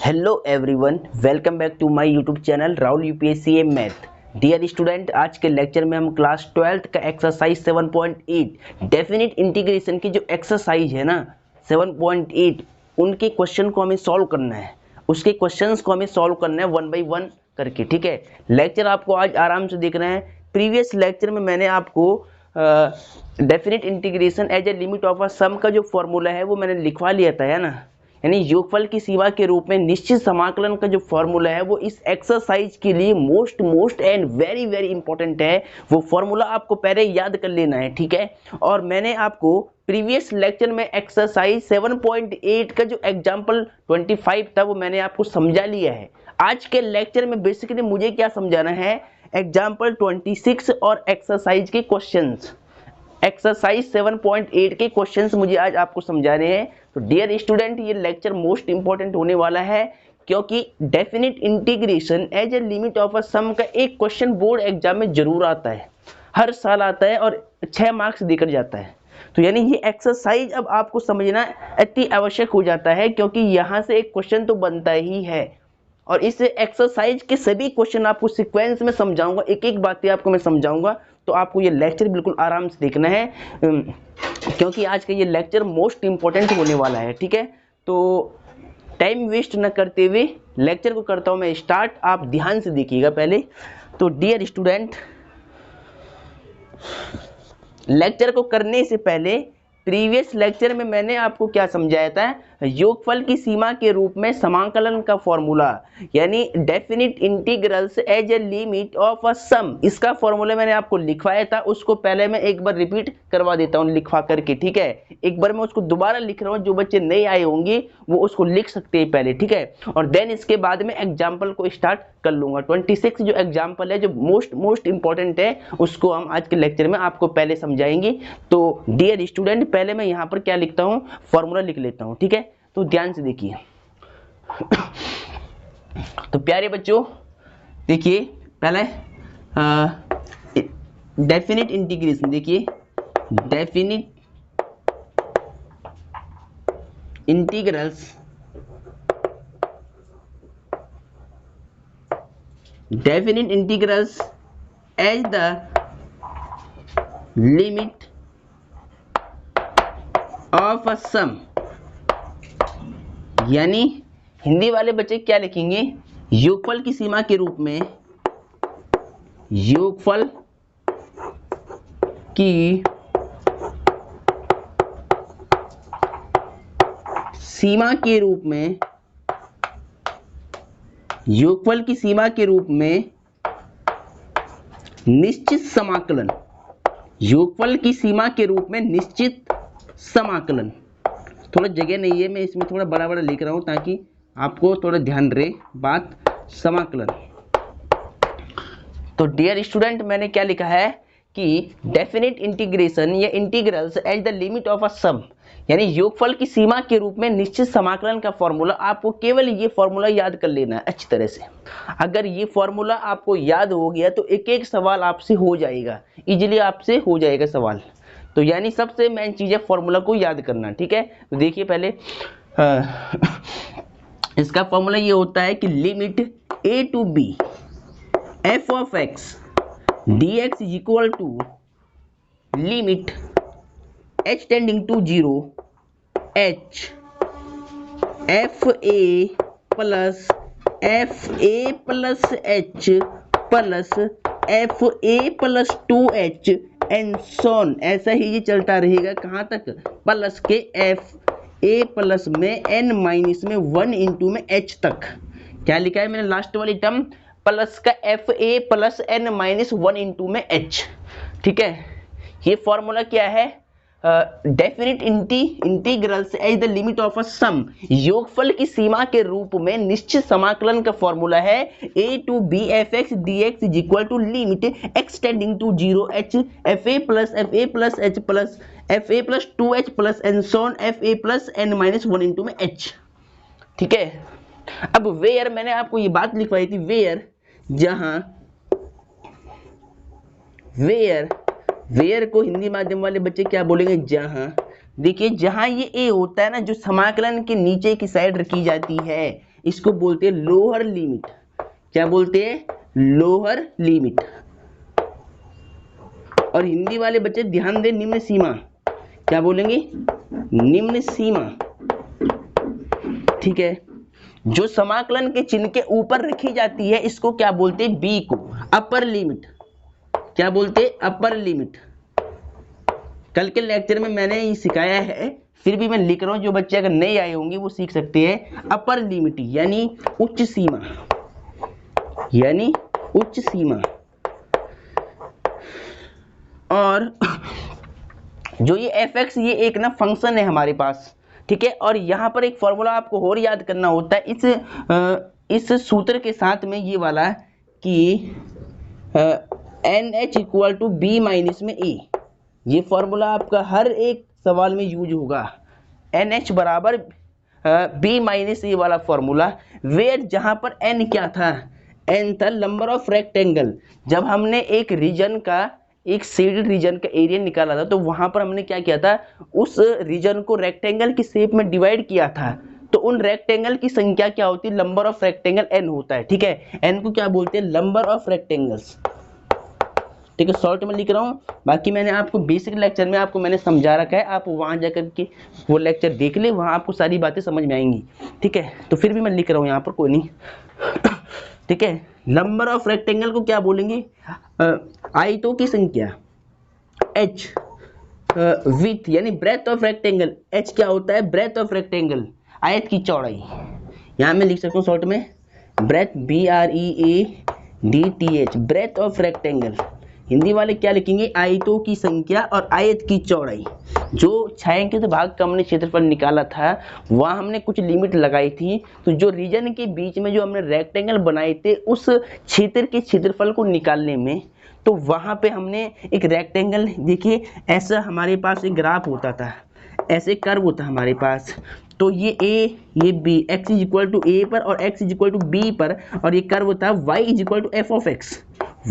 Hello everyone, welcome back to my YouTube channel Rahul UPSC a math. Dear student, आज के lecture में हम class 12th का exercise 7.8 definite integration की जो एक्सरसाइज है ना 7.8 उनके क्वेश्चन को हमें सॉल्व करना है। उसके क्वेश्चंस को हमें सॉल्व करना है वन बाई वन करके। ठीक है, लेक्चर आपको आज आराम से देखना है। प्रीवियस लेक्चर में मैंने आपको definite integration as a limit of a sum का जो फॉर्मूला है वो मैंने लिखवा लिया था, है ना। यानी योगफल की सीमा के रूप में निश्चित समाकलन का जो फॉर्मूला है वो इस एक्सरसाइज के लिए most and very very important है। वो फॉर्मूला आपको पहले याद कर लेना है, ठीक है। और मैंने आपको प्रीवियस लेक्चर में एक्सरसाइज 7.8 का जो एग्जाम्पल 25 था वो मैंने आपको समझा लिया है। आज के लेक्चर में बेसिकली मुझे क्या समझाना है, एग्जाम्पल 26 और एक्सरसाइज के क्वेश्चंस। एक्सरसाइज 7.8 के क्वेश्चंस मुझे आज आपको समझाने हैं। तो डियर स्टूडेंट, ये लेक्चर मोस्ट इंपॉर्टेंट होने वाला है क्योंकि definite integration as a limit of a sum का एक क्वेश्चन बोर्ड एग्जाम में जरूर आता है, हर साल आता है और 6 मार्क्स देकर जाता है। तो यानी ये एक्सरसाइज अब आपको समझना अति आवश्यक हो जाता है क्योंकि यहाँ से एक क्वेश्चन तो बनता ही है। और इस एक्सरसाइज के सभी क्वेश्चन आपको सीक्वेंस में समझाऊंगा, एक एक बातें आपको मैं समझाऊंगा। तो आपको ये लेक्चर बिल्कुल आराम से देखना है क्योंकि आज का ये लेक्चर मोस्ट इंपॉर्टेंट होने वाला है, ठीक है। तो टाइम वेस्ट न करते हुए लेक्चर को करता हूँ मैं स्टार्ट। आप ध्यान से देखिएगा पहले। तो डियर स्टूडेंट, लेक्चर को करने से पहले प्रीवियस लेक्चर में मैंने आपको क्या समझाया था, योगफल की सीमा के रूप में समाकलन का फॉर्मूला यानी definite integrals as a limit of a sum, इसका फॉर्मूला मैंने आपको लिखवाया था। उसको पहले मैं एक बार रिपीट करवा देता हूँ लिखवा करके, ठीक है। एक बार मैं उसको दोबारा लिख रहा हूँ, जो बच्चे नए आए होंगे वो उसको लिख सकते हैं पहले, ठीक है। और देन इसके बाद में एग्जाम्पल को स्टार्ट कर लूंगा। 26 जो एग्जाम्पल है जो मोस्ट इंपॉर्टेंट है उसको हम आज के लेक्चर में आपको पहले समझाएंगे। तो डियर स्टूडेंट, पहले मैं यहाँ पर क्या लिखता हूँ, फॉर्मूला लिख लेता हूँ, ठीक है। तो ध्यान से देखिए। तो प्यारे बच्चों देखिए, पहले डेफिनिट इंटीग्रेशन देखिए, definite integrals as the limit of a sum, यानी हिंदी वाले बच्चे क्या लिखेंगे, योगफल की सीमा के रूप में, योगफल की सीमा के रूप में, योगफल की सीमा के रूप में निश्चित समाकलन, योगफल की सीमा के रूप में निश्चित समाकलन। थोड़ा जगह नहीं है, मैं इसमें थोड़ा बड़ा बड़ा लिख रहा हूं ताकि आपको थोड़ा ध्यान रहे बात। समाकलन। तो डियर स्टूडेंट, मैंने क्या लिखा है कि डेफिनिट इंटीग्रेशन या integrals as the limit of a sum, यानी योगफल की सीमा के रूप में निश्चित समाकलन का फॉर्मूला। आपको केवल ये फॉर्मूला याद कर लेना है अच्छी तरह से। अगर ये फॉर्मूला आपको याद हो गया तो एक एक सवाल आपसे हो जाएगा, इजीली आपसे हो जाएगा सवाल। तो यानी सबसे मेन चीज है फॉर्मूला को याद करना, ठीक है। तो देखिए पहले इसका फॉर्मूला ये होता है कि limit a to b f of x dx is equal to limit h tending to 0 h f a plus h plus fa plus 2h and so on. ऐसा ही ये चलता रहेगा कहाँ तक, प्लस के f a प्लस में n माइनस में 1 इंटू में h तक। क्या लिखा है मैंने लास्ट वाली टर्म, प्लस का f a plus n minus 1 into में h, ठीक है। ये फॉर्मूला क्या है, definite integrals as the limit of a sum, योगफल की सीमा के रूप में निश्चित समाकलन का फॉर्मूला है a to b f x dx is equal to limit x tending to 0 h fa plus h plus fa plus 2h plus and so on fa plus n minus 1 into में h, ठीक है। अब where मैंने आपको ये बात लिखवाई थी, वेयर जहां वेयर को हिंदी माध्यम वाले बच्चे क्या बोलेंगे, जहां। देखिए जहां ये ए होता है ना, जो समाकलन के नीचे की साइड रखी जाती है, इसको बोलते हैं लोअर लिमिट। क्या बोलते हैं? Lower limit. और हिंदी वाले बच्चे ध्यान दें, निम्न सीमा। क्या बोलेंगे? निम्न सीमा। ठीक है, जो समाकलन के चिन्ह के ऊपर रखी जाती है इसको क्या बोलते हैं? बी को अपर लिमिट। क्या बोलते हैं? Upper limit. कल के लेक्चर में मैंने ये सिखाया है, फिर भी मैं लिख रहा हूं, जो बच्चे अगर नहीं आए होंगे वो सीख सकते हैं। अपर लिमिट यानी उच्च सीमा, यानी उच्च सीमा। और जो ये fx, ये एक ना फंक्शन है हमारे पास, ठीक है। और यहाँ पर एक फॉर्मूला आपको और याद करना होता है इस सूत्र के साथ में, ये वाला कि NH equal to B minus में ए। ये फॉर्मूला आपका हर एक सवाल में यूज होगा। NH बराबर बी माइनस ए वाला फॉर्मूला, वेयर जहां पर n क्या था? n था नंबर ऑफ रेक्टेंगल। जब हमने एक रीजन का, एक शेडेड रीजन का एरिया निकाला था, तो वहां पर हमने क्या किया था? उस रीजन को रेक्टेंगल की शेप में डिवाइड किया था। तो उन रेक्टेंगल की संख्या क्या होती है? नंबर ऑफ रेक्टेंगल n होता है, ठीक है। n को क्या बोलते हैं? नंबर ऑफ रेक्टेंगल्स, ठीक है। शॉर्ट में लिख रहा हूँ, बाकी मैंने आपको बेसिक लेक्चर में आपको मैंने समझा रखा है, आप वहां जाकर के वो लेक्चर देख ले, वहां आपको सारी बातें समझ में आएंगी, ठीक है। तो फिर भी मैं लिख रहा हूँ यहाँ पर, कोई नहीं ठीक है। नंबर ऑफ रेक्टेंगल को क्या बोलेंगे? आयतों की संख्या। h विड्थ यानी ब्रेथ ऑफ रेक्टेंगल। h क्या होता है? ब्रेथ ऑफ रेक्टेंगल, आयत की चौड़ाई। यहाँ मैं लिख सकता हूँ शॉर्ट में breadth, BREADTH, breadth of rectangle. Hindi वाले क्या लिखेंगे? आयतों की संख्या और आयत की चौड़ाई। जो छायांकित भाग का हमने क्षेत्रफल निकाला था, वहाँ हमने कुछ लिमिट लगाई थी। तो जो रीजन के बीच में जो हमने रेक्टेंगल बनाए थे, उस क्षेत्र के क्षेत्रफल को निकालने में, तो वहाँ पे हमने एक रेक्टेंगल, देखिए ऐसा हमारे पास एक ग्राफ होता था, ऐसे कर्व होता हमारे पास। तो ये a, ये b, x is equal to a पर और x is equal to b पर, और ये कर्व होता है y is equal to f of x,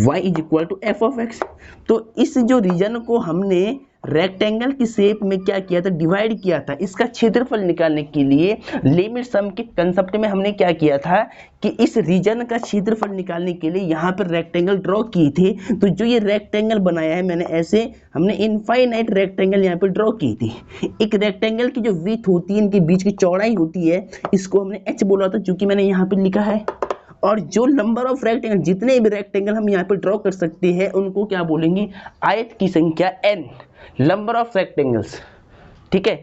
y is equal to f of x। तो इस जो रीजन को हमने रेक्टेंगल की शेप में क्या किया था? डिवाइड किया था। इसका क्षेत्रफल निकालने के लिए लिमिट सम के कंसेप्ट में हमने क्या किया था कि इस रीजन का क्षेत्रफल निकालने के लिए यहाँ पर रेक्टेंगल ड्रॉ किए थे। तो जो ये रेक्टेंगल बनाया है मैंने, ऐसे हमने इनफाइनाइट रेक्टेंगल यहाँ पर ड्रॉ की थी। एक रेक्टेंगल की जो विड्थ होती है, इनके बीच की चौड़ाई होती है, इसको हमने h बोला था, चूंकि मैंने यहाँ पर लिखा है। और जो नंबर ऑफ रेक्टेंगल, जितने भी रेक्टेंगल हम यहाँ पे ड्रॉ कर सकते हैं, उनको क्या बोलेंगे? आयत की संख्या n, नंबर ऑफ रेक्टेंगल्स, ठीक है।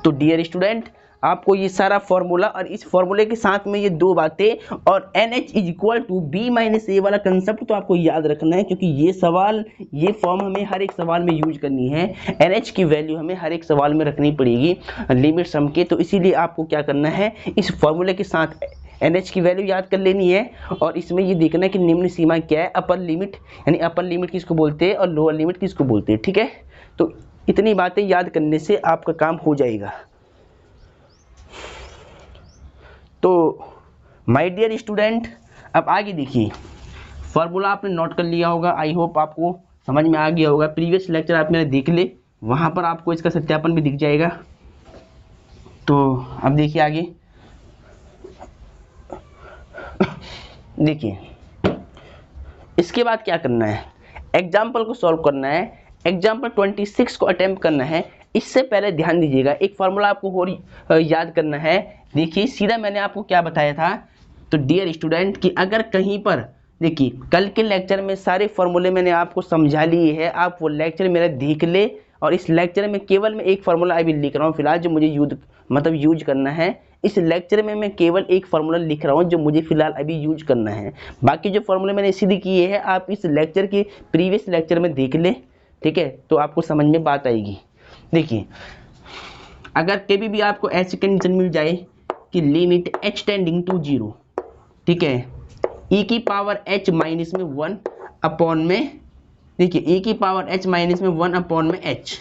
तो डियर स्टूडेंट, आपको ये सारा फॉर्मूला और इस फॉर्मूले के साथ में ये दो बातें और NH is equal to B minus a वाला कंसेप्ट तो आपको याद रखना है, क्योंकि ये सवाल, ये फॉर्म हमें हर एक सवाल में यूज करनी है। NH की वैल्यू हमें हर एक सवाल में रखनी पड़ेगी लिमिट सम के। तो इसीलिए आपको क्या करना है, इस फॉर्मूले के साथ NH की वैल्यू याद कर लेनी है, और इसमें ये देखना है कि निम्न सीमा क्या है। अपर लिमिट, यानी अपर लिमिट किसको बोलते हैं और लोअर लिमिट किसको बोलते हैं, ठीक है। तो इतनी बातें याद करने से आपका काम हो जाएगा। तो माय डियर स्टूडेंट, अब आगे देखिए, फॉर्मूला आपने नोट कर लिया होगा, आई होप आपको समझ में आ गया होगा। प्रीवियस लेक्चर आप मेरे देख ले, वहाँ पर आपको इसका सत्यापन भी दिख जाएगा। तो अब देखिए आगे, देखिए इसके बाद क्या करना है, एग्जाम्पल को सॉल्व करना है। एग्जाम्पल 26 को अटेम्प्ट करना है। इससे पहले ध्यान दीजिएगा, एक फॉर्मूला आपको और याद करना है। देखिए सीधा मैंने आपको क्या बताया था, तो डियर स्टूडेंट कि अगर कहीं पर, देखिए कल के लेक्चर में सारे फॉर्मूले मैंने आपको समझा लिए हैं, आप वो लेक्चर मेरा देख ले। और इस लेक्चर में केवल मैं एक फार्मूला अभी लिख रहा हूँ फिलहाल, जो मुझे यूज करना है। इस लेक्चर में मैं केवल एक फार्मूला लिख रहा हूँ जो मुझे फिलहाल अभी यूज करना है। बाकी जो फार्मूले मैंने इसीलिए किए हैं, आप इस लेक्चर के प्रीवियस लेक्चर में देख ले, ठीक है, तो आपको समझ में बात आएगी। देखिए अगर कभी भी आपको ऐसी कंडीशन मिल जाए कि लिमिट h टेंडिंग टू 0, ठीक है, e की पावर h माइनस में 1 अपॉन में, देखिए e की पावर h माइनस में 1 अपॉन में h,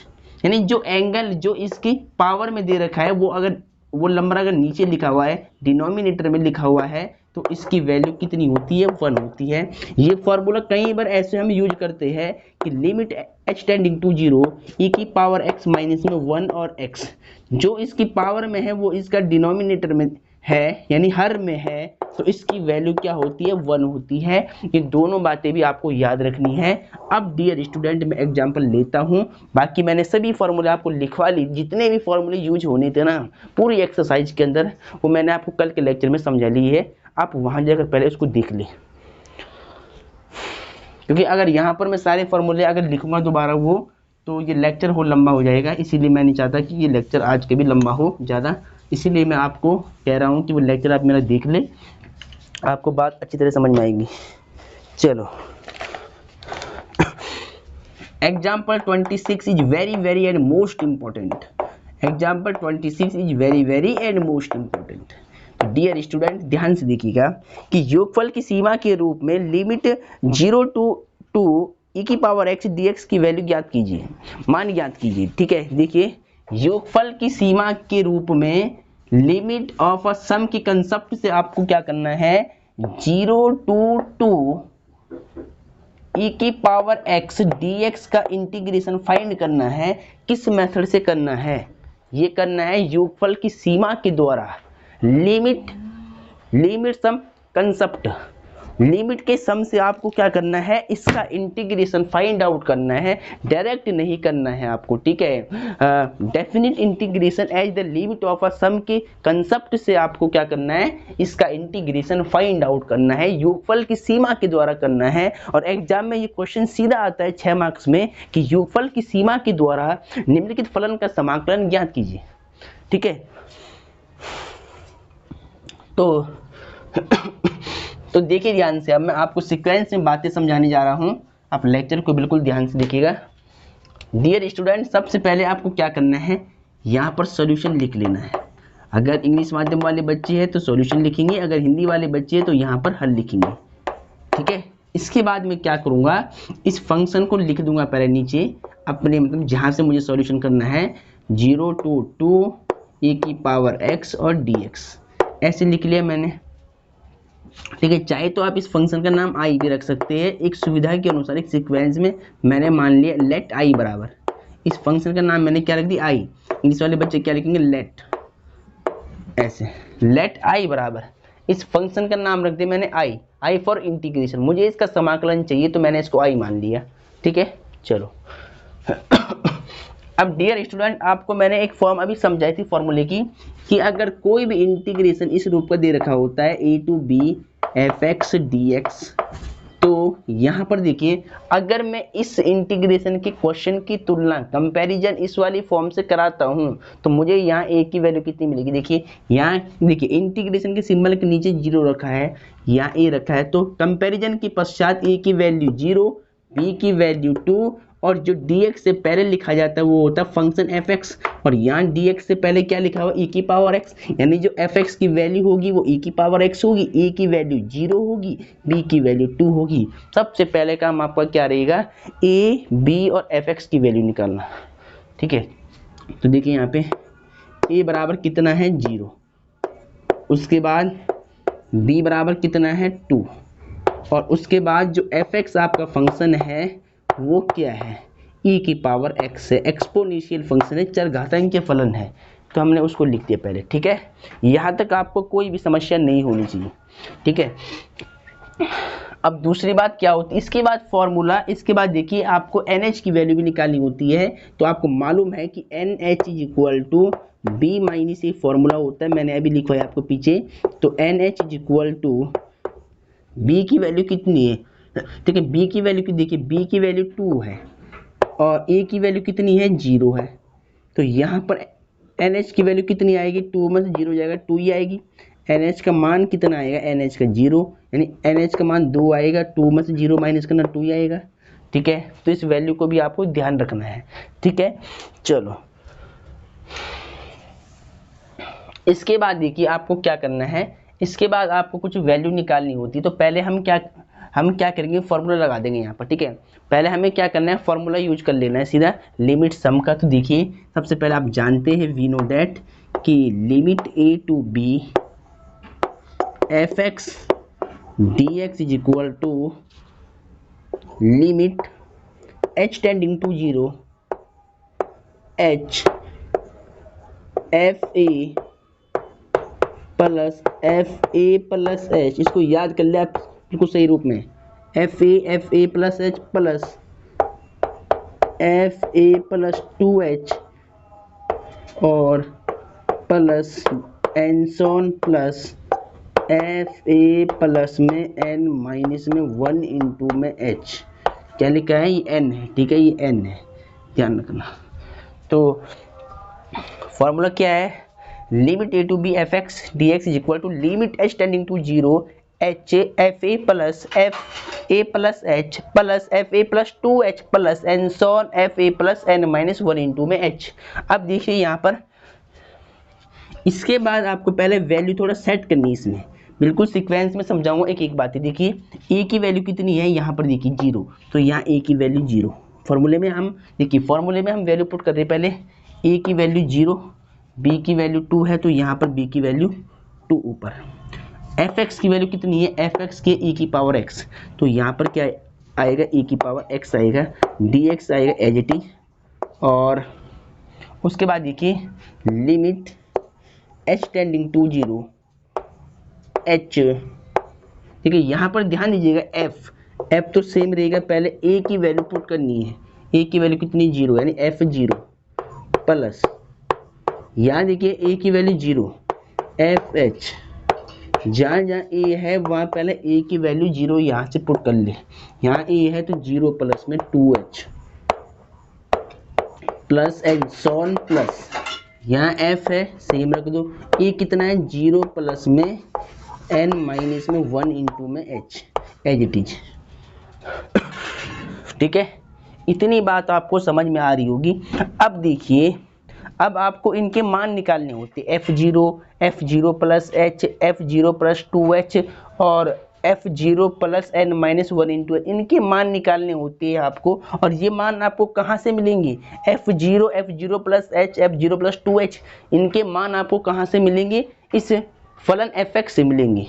यानी जो एंगल जो इसकी पावर में दे रखा है, वो अगर वो नंबर अगर नीचे लिखा हुआ है, डिनोमिनेटर में लिखा हुआ है, तो इसकी वैल्यू कितनी होती है, 1 होती है। ये फॉर्मूला कई बार ऐसे हम यूज करते हैं कि limit h tending to 0 e की पावर x माइनस में 1 और x, जो इसकी पावर में है वो इसका डिनोमिनेटर में है यानी हर में है, तो इसकी वैल्यू क्या होती है, 1 होती है। ये दोनों बातें भी आपको याद रखनी है। अब डियर स्टूडेंट मैं एग्जांपल लेता हूँ, बाकी मैंने सभी फॉर्मूले आपको लिखवा ली, जितने भी फॉर्मूले यूज होने थे ना पूरी एक्सरसाइज के अंदर, वो मैंने आपको कल के लेक्चर में समझा ली है। आप वहाँ जाकर पहले उसको देख लें, क्योंकि अगर यहाँ पर मैं सारे फॉर्मूले अगर लिखूंगा दोबारा वो, तो ये लेक्चर हो लंबा हो जाएगा, इसीलिए मैं नहीं चाहता कि ये लेक्चर आज के भी लंबा हो ज़्यादा। इसीलिए मैं आपको कह रहा हूँ कि वो लेक्चर आप मेरा देख लें, आपको बात अच्छी तरह समझ में आएगी। चलो example 26 is very and most important. Example 26 is very and most important. तो डियर स्टूडेंट ध्यान से देखिएगा कि योगफल की सीमा के रूप में लिमिट 0 टू e की पावर x dx की वैल्यू ज्ञात कीजिए, मान ज्ञात कीजिए। ठीक है, देखिए योगफल की सीमा के रूप में लिमिट ऑफ अ सम के कंसेप्ट से आपको क्या करना है, 0 टू e की पावर x dx का इंटीग्रेशन फाइंड करना है। किस मेथड से करना है, ये करना है योगफल की सीमा के द्वारा। लिमिट सम कंसेप्ट, लिमिट के सम से आपको क्या करना है, इसका इंटीग्रेशन फाइंड आउट करना है, डायरेक्ट नहीं करना है आपको। ठीक है, definite integration as the limit of a sum के कंसेप्ट से आपको क्या करना है, इसका इंटीग्रेशन फाइंड आउट करना है, योगफल की सीमा के द्वारा करना है। और एग्जाम में ये क्वेश्चन सीधा आता है 6 मार्क्स में कि योगफल की सीमा के द्वारा निम्नलिखित फलन का समाकलन ज्ञात कीजिए। ठीक है, तो देखिए ध्यान से, अब मैं आपको सीक्वेंस में बातें समझाने जा रहा हूं, आप लेक्चर को बिल्कुल ध्यान से देखिएगा। डियर स्टूडेंट सबसे पहले आपको क्या करना है, यहाँ पर सॉल्यूशन लिख लेना है। अगर इंग्लिश माध्यम वाले बच्चे हैं तो सॉल्यूशन लिखेंगे, अगर हिंदी वाले बच्चे हैं तो यहाँ पर हल लिखेंगे। ठीक है, इसके बाद मैं क्या करूँगा, इस फंक्शन को लिख दूंगा पहले नीचे अपने, मतलब जहाँ से मुझे सॉल्यूशन करना है, 0 टू e की पावर x और dx, ऐसे लिख लिया मैंने। ठीक है, चाहे तो आप इस फंक्शन का नाम i भी रख सकते हैं, एक सुविधा के अनुसार एक सीक्वेंस में मैंने मान लिया लेट i बराबर, इस फंक्शन का नाम मैंने क्या रख दिया, i। इंग्लिश वाले बच्चे क्या लिखेंगे, लेट, ऐसे लेट i बराबर, इस फंक्शन का नाम रख दिया मैंने i फॉर इंटीग्रेशन, मुझे इसका समाकलन चाहिए तो मैंने इसको i मान लिया। ठीक है, चलो अब डियर स्टूडेंट आपको मैंने एक फॉर्म अभी समझाई थी फॉर्मूले की, कि अगर कोई भी इंटीग्रेशन इस रूप का दे रखा होता है a to b fx dx, तो यहाँ पर देखिए अगर मैं इस इंटीग्रेशन के क्वेश्चन की तुलना कंपैरिजन इस वाली फॉर्म से कराता हूँ तो मुझे यहाँ a की वैल्यू कितनी मिलेगी। देखिए यहाँ देखिए इंटीग्रेशन के सिंबल के नीचे 0 रखा है, यहाँ a रखा है, तो कंपैरिजन के पश्चात a की वैल्यू 0, b की वैल्यू 2, और जो dx से पहले लिखा जाता है वो होता है फंक्शन fx, और यहाँ dx से पहले क्या लिखा हुआ, e की पावर x, यानी जो fx की वैल्यू होगी वो e की पावर x होगी, a की वैल्यू 0 होगी, b की वैल्यू 2 होगी। सबसे पहले काम आपका क्या रहेगा, a b और fx की वैल्यू निकालना। ठीक है, तो देखिए यहाँ पे a बराबर कितना है, 0, उसके बाद b बराबर कितना है, 2, और उसके बाद जो fx आपका फंक्शन है वो क्या है, e की पावर x है, एक्सपोनेंशियल फंक्शन है, चरघातांक के फलन है, तो हमने उसको लिख दिया पहले। ठीक है, यहाँ तक आपको कोई भी समस्या नहीं होनी चाहिए। ठीक है, अब दूसरी बात क्या होती है, इसके बाद फॉर्मूला, इसके बाद देखिए आपको NH की वैल्यू भी निकालनी होती है, तो आपको मालूम है कि NH is equal to b minus A formula होता है, मैंने अभी लिखवाया आपको पीछे, तो NH is equal to b की वैल्यू कितनी है, ठीक है, b की वैल्यू की देखिए, b की वैल्यू 2 है और a की वैल्यू कितनी है, 0 है, तो यहाँ पर NH की वैल्यू कितनी आएगी, 2 में से 0 जाएगा 2 ही आएगी। NH का मान कितना आएगा, NH का 0, यानी NH का मान 2 आएगा, 2 में से 0 माइनस करना 2 ही आएगा। ठीक है, तो इस वैल्यू को भी आपको ध्यान रखना है। ठीक है, चलो इसके बाद देखिए आपको क्या करना है, इसके बाद आपको कुछ वैल्यू निकालनी होती है, तो पहले हम क्या करेंगे, फॉर्मूला लगा देंगे यहाँ पर। ठीक है, पहले हमें क्या करना है, फॉर्मूला यूज कर लेना है सीधा लिमिट सम का। तो देखिए सबसे पहले आप जानते हैं वी नो दैट कि limit a to b F X D x is equal to limit h tending to 0 h F A plus h, इसको याद कर ले आप बिल्कुल सही रूप में, F A plus h plus F A plus 2h और प्लस एनसॉन प्लस एफ ए प्लस में n माइनस में 1 इंटू में h, क्या लिखा है ये n है, ठीक है, ये n है, ध्यान रखना। तो फॉर्मूला क्या है, limit a to B F X D x is equal to limit h tending to 0 h F A plus h plus F A plus 2h plus and so on F A plus n minus 1 into में h। अब देखिए यहाँ पर, इसके बाद आपको पहले value थोड़ा सेट करनी है, इसमें बिल्कुल सीक्वेंस में समझाऊंगा एक एक बात है। देखिए a की वैल्यू कितनी है, यहाँ पर देखिए 0, तो यहाँ a की वैल्यू 0, फॉर्मूले में हम देखिए फॉर्मूले में हम वैल्यू पुट कर रहे हैं, पहले a की वैल्यू 0, b की वैल्यू 2 है तो यहाँ पर b की वैल्यू 2 ऊपर, एफ एक्स की वैल्यू कितनी है, एफ एक्स के e की पावर x, तो यहाँ पर क्या आएगा e की पावर x आएगा, dx आएगा एज इट इज, और उसके बाद देखिए limit h tending to 0 h, ठीक है, यहाँ पर ध्यान दीजिएगा f तो सेम रहेगा, पहले a की वैल्यू पुट करनी है, a की वैल्यू कितनी 0 यानी f0 प्लस, यहाँ देखिए a की वैल्यू 0 fh, जहाँ जहाँ a है वहाँ पहले a की वैल्यू 0 यहाँ से पुट कर ले, यहाँ a है तो 0 प्लस में 2h प्लस एनसॉन प्लस, यहाँ f है सेम रख दो, a कितना है 0 प्लस में n माइनस में 1 इंटू में h एज इट इज, ठीक है, इतनी बात आपको समझ में आ रही होगी। अब देखिए, अब आपको इनके मान निकालने होते हैं, f0 plus h, f0 plus 2h और f0 plus n minus 1 into, इनके मान निकालने होते हैं आपको, और ये मान आपको कहाँ से मिलेंगे, f0 plus h, f0 plus 2h, इनके मान आपको कहाँ से मिलेंगे, इस फलन fx से मिलेंगे,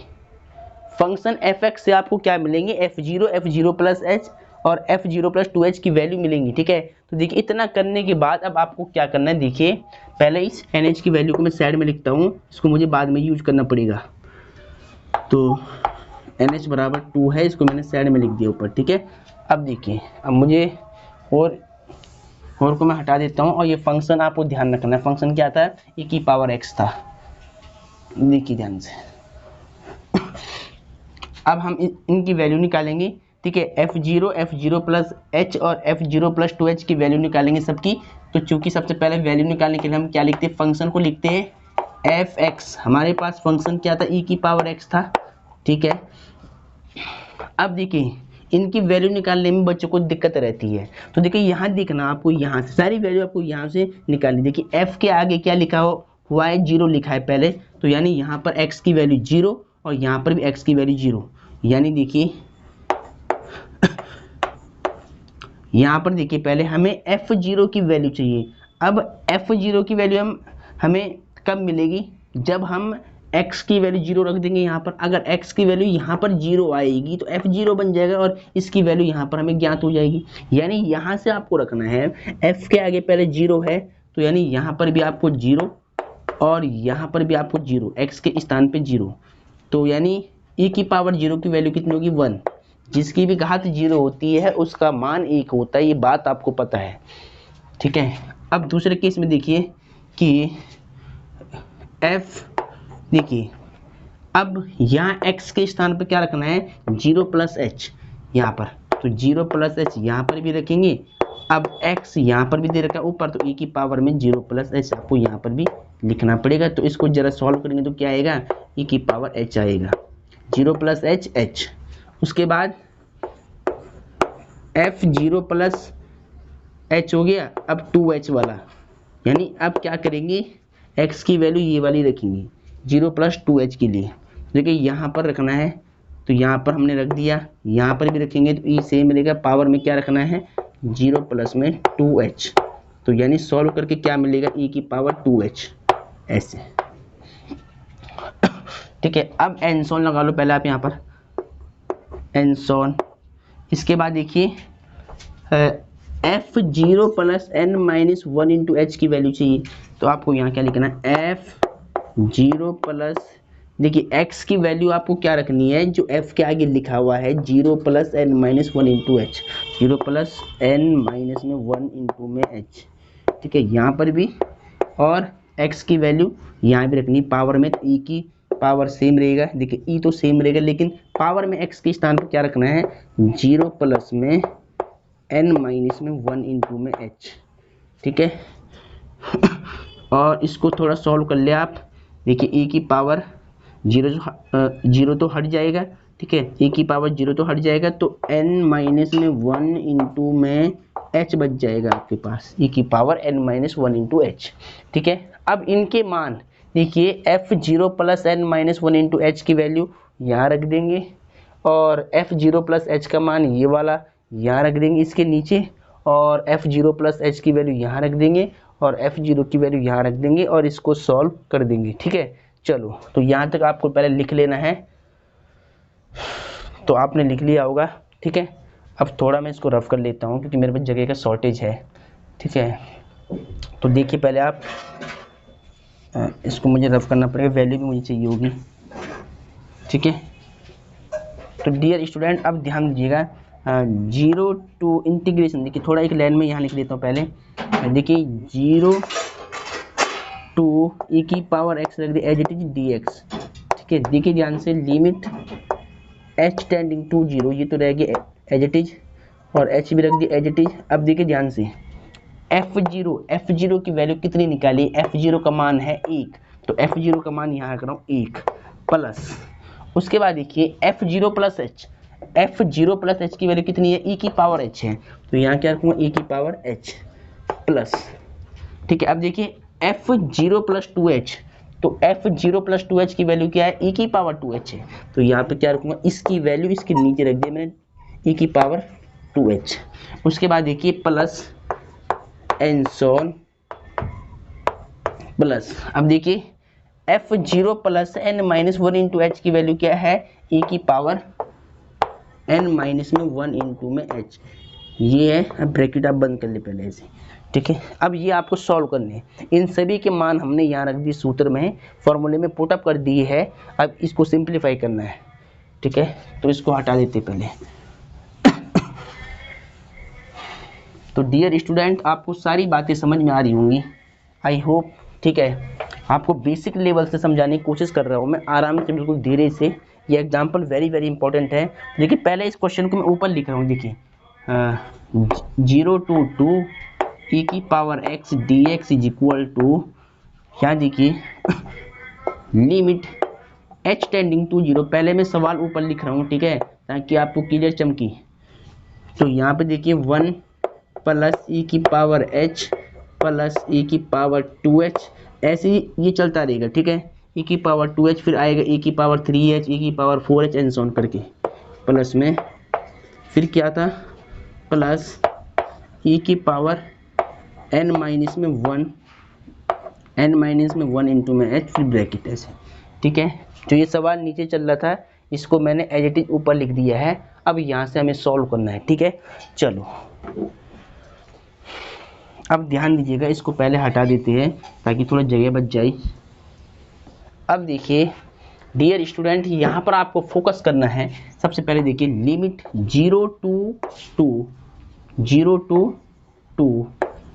फंक्शन fx से आपको क्या मिलेंगे, f0 प्लस h और f0 प्लस 2h की वैल्यू मिलेंगी, ठीक है। तो देखिए इतना करने के बाद अब आपको क्या करना है, देखिए पहले इस nh की वैल्यू को मैं साइड में लिखता हूँ, इसको मुझे बाद में यूज करना पड़ेगा, तो nh बराबर 2 है, इसको मैंने साइड में लिख दिया ऊपर, ठीक है। अब देखिए, अब मुझे और को मैं हटा देता हूँ, और ये फंक्शन आपको ध्यान रखना है, फंक्शन क्या था, e की पावर x था, देखिए ध्यान से। अब हम इनकी वैल्यू निकालेंगे, ठीक है, f0 प्लस h और f0 प्लस 2h की वैल्यू निकालेंगे सबकी। तो चूंकि सबसे पहले वैल्यू निकालने के लिए हम क्या लिखते हैं, फंक्शन को लिखते हैं f(x), हमारे पास फंक्शन क्या था, e की पावर x था, ठीक है। अब देखिए इनकी वैल्यू निकालने में बच्चों को दिक्कत रहती है, तो देखिए यहाँ देखना, आपको यहाँ से सारी वैल्यू आपको यहाँ से निकालनी। देखिए f के आगे क्या लिखा हुआ है, 0 लिखा है पहले, तो यानी यहाँ पर x की वैल्यू 0 और यहाँ पर भी x की वैल्यू 0, यानी देखिए यहाँ पर देखिए पहले हमें f0 की वैल्यू चाहिए। अब f0 की वैल्यू हमें कब मिलेगी, जब हम x की वैल्यू 0 रख देंगे यहाँ पर, अगर x की वैल्यू यहाँ पर 0 आएगी तो f0 बन जाएगा और इसकी वैल्यू यहाँ पर हमें ज्ञात हो जाएगी। यानी यहाँ से आपको रखना है, f के आगे पहले 0 है तो यानी यहाँ पर भी आपको 0 और यहाँ पर भी आपको 0, x के स्थान पे 0, तो यानी e की पावर 0 की वैल्यू कितनी होगी, 1। जिसकी भी घात 0 होती है उसका मान 1 होता है, ये बात आपको पता है, ठीक है। अब दूसरे केस में देखिए कि देखिए अब यहाँ x के स्थान पर क्या रखना है, 0 प्लस h यहाँ पर, तो 0 प्लस h यहाँ पर भी रखेंगे। अब x यहाँ पर भी दे रखा है ऊपर, तो e की पावर में 0 प्लस h आपको यहाँ पर भी लिखना पड़ेगा। तो इसको जरा सॉल्व करेंगे तो क्या आएगा, e की पावर h आएगा, 0 प्लस h। उसके बाद f0 प्लस h हो गया, अब 2h वाला, यानी अब क्या करेंगे, x की वैल्यू ये वाली रखेंगे 0 प्लस 2h के लिए। देखिए यहाँ पर रखना है तो यहाँ पर हमने रख दिया, यहाँ पर भी रखेंगे तो e सेम मिलेगा, पावर में क्या रखना है, 0 प्लस में 2h, तो यानी सॉल्व करके क्या मिलेगा, e की पावर 2h ऐसे। ठीक है, अब एनसोन लगा लो पहले आप यहाँ पर, एनसोन। इसके बाद देखिए F0 plus n minus 1 into H की वैल्यू चाहिए, तो आपको यहाँ क्या लिखना है, F0 प्लस, देखिए x की वैल्यू आपको क्या रखनी है, जो f के आगे लिखा हुआ है 0 plus n minus 1 into H, 0 plus n minus में 1 इंटू में h, ठीक है, यहाँ पर भी। और x की वैल्यू यहाँ भी रखनी, पावर में तो e की पावर सेम रहेगा, देखिए e तो सेम रहेगा, लेकिन पावर में x के स्थान पर क्या रखना है, 0 प्लस में n माइनस में 1 इंटू में h, ठीक है। और इसको थोड़ा सॉल्व कर ले आप, देखिए e की पावर 0 तो हट जाएगा, ठीक है, e की पावर 0 तो हट जाएगा, तो n माइनस में 1 इंटू में h बच जाएगा आपके पास, e की power n minus 1 into h, ठीक है। अब इनके मान देखिए, F0 plus n minus 1 into H की वैल्यू यहाँ रख देंगे, और F0 प्लस h का मान ये वाला यहाँ रख देंगे इसके नीचे, और F0 प्लस h की वैल्यू यहाँ रख देंगे, और F0 की वैल्यू यहाँ रख देंगे, और इसको सॉल्व कर देंगे, ठीक है। चलो, तो यहाँ तक आपको पहले लिख लेना है, तो आपने लिख लिया होगा, ठीक है। अब थोड़ा मैं इसको रफ कर लेता हूँ क्योंकि मेरे पास जगह का शॉर्टेज है, ठीक है। तो देखिए पहले आप इसको मुझे रफ करना पड़ेगा, वैल्यू भी मुझे चाहिए होगी, ठीक है। तो डियर स्टूडेंट अब ध्यान दीजिएगा, 0 टू इंटीग्रेशन, देखिए थोड़ा एक लाइन में यहाँ लिख लेता हूँ पहले, देखिए 0 टू e की पावर x रख दी एज इट इज dx, ठीक है। देखिए ध्यान से, लिमिट h टेंडिंग टू 0, ये तो रहेगी एज इट इज, और h भी रख दी एज इट इज। अब देखिए ध्यान से, F0 की वैल्यू कितनी निकाली, F0 का मान है 1, तो F0 का मान यहाँ रख रहा हूँ 1 प्लस, उसके बाद देखिए F0 plus h, F0 plus h की वैल्यू कितनी है, e की पावर h है, तो यहाँ क्या रखूँगा, e की पावर h प्लस, ठीक है। अब देखिए F0 प्लस 2h, तो F0 प्लस 2h की वैल्यू क्या है, e की पावर 2h है, तो यहाँ पे क्या रखूँगा, इसकी वैल्यू इसके नीचे रख दी मैंने, e की पावर 2h। उसके बाद देखिए प्लस एनसोन प्लस, अब देखिए F0 plus n minus 1 into H की वैल्यू क्या है, e की पावर n माइनस में 1 इंटू में h, ये है। अब ब्रैकेट आप बंद कर ले पहले ऐसे, ठीक है। अब ये आपको सॉल्व करने हैं, इन सभी के मान हमने यहाँ रख दी, सूत्र में फॉर्मूले में पुटअप कर दिए है, अब इसको सिंप्लीफाई करना है, ठीक है। तो इसको हटा देते पहले। तो डियर स्टूडेंट आपको सारी बातें समझ में आ रही होंगी, आई होप, ठीक है। आपको बेसिक लेवल से समझाने की कोशिश कर रहा हूँ मैं, आराम से, बिल्कुल धीरे से। ये एग्जाम्पल वेरी वेरी इंपॉर्टेंट है। देखिए पहले इस क्वेश्चन को मैं ऊपर लिख रहा हूँ, देखिए 0 टू 2 e की power x dx is equal to, यहाँ देखिए लिमिट h टेंडिंग टू 0, पहले मैं सवाल ऊपर लिख रहा हूँ, ठीक है, ताकि आपको क्लियर चमकी। तो यहाँ पे देखिए 1 प्लस e की पावर h प्लस e की पावर 2h, ऐसे ही ये चलता रहेगा, ठीक है। e की पावर 2h, फिर आएगा e की पावर 3h, e की power 4h and so on करके, प्लस में फिर क्या था, प्लस e की पावर n माइनस में 1 इंटू में h, फिर ब्रैकेट ऐसे, ठीक है। जो ये सवाल नीचे चल रहा था, इसको मैंने एज इट इज ऊपर लिख दिया है, अब यहाँ से हमें सॉल्व करना है, ठीक है। चलो अब ध्यान दीजिएगा, इसको पहले हटा देते हैं ताकि थोड़ा जगह बच जाए। अब देखिए डियर स्टूडेंट, यहाँ पर आपको फोकस करना है। सबसे पहले देखिए लिमिट 0 टू 2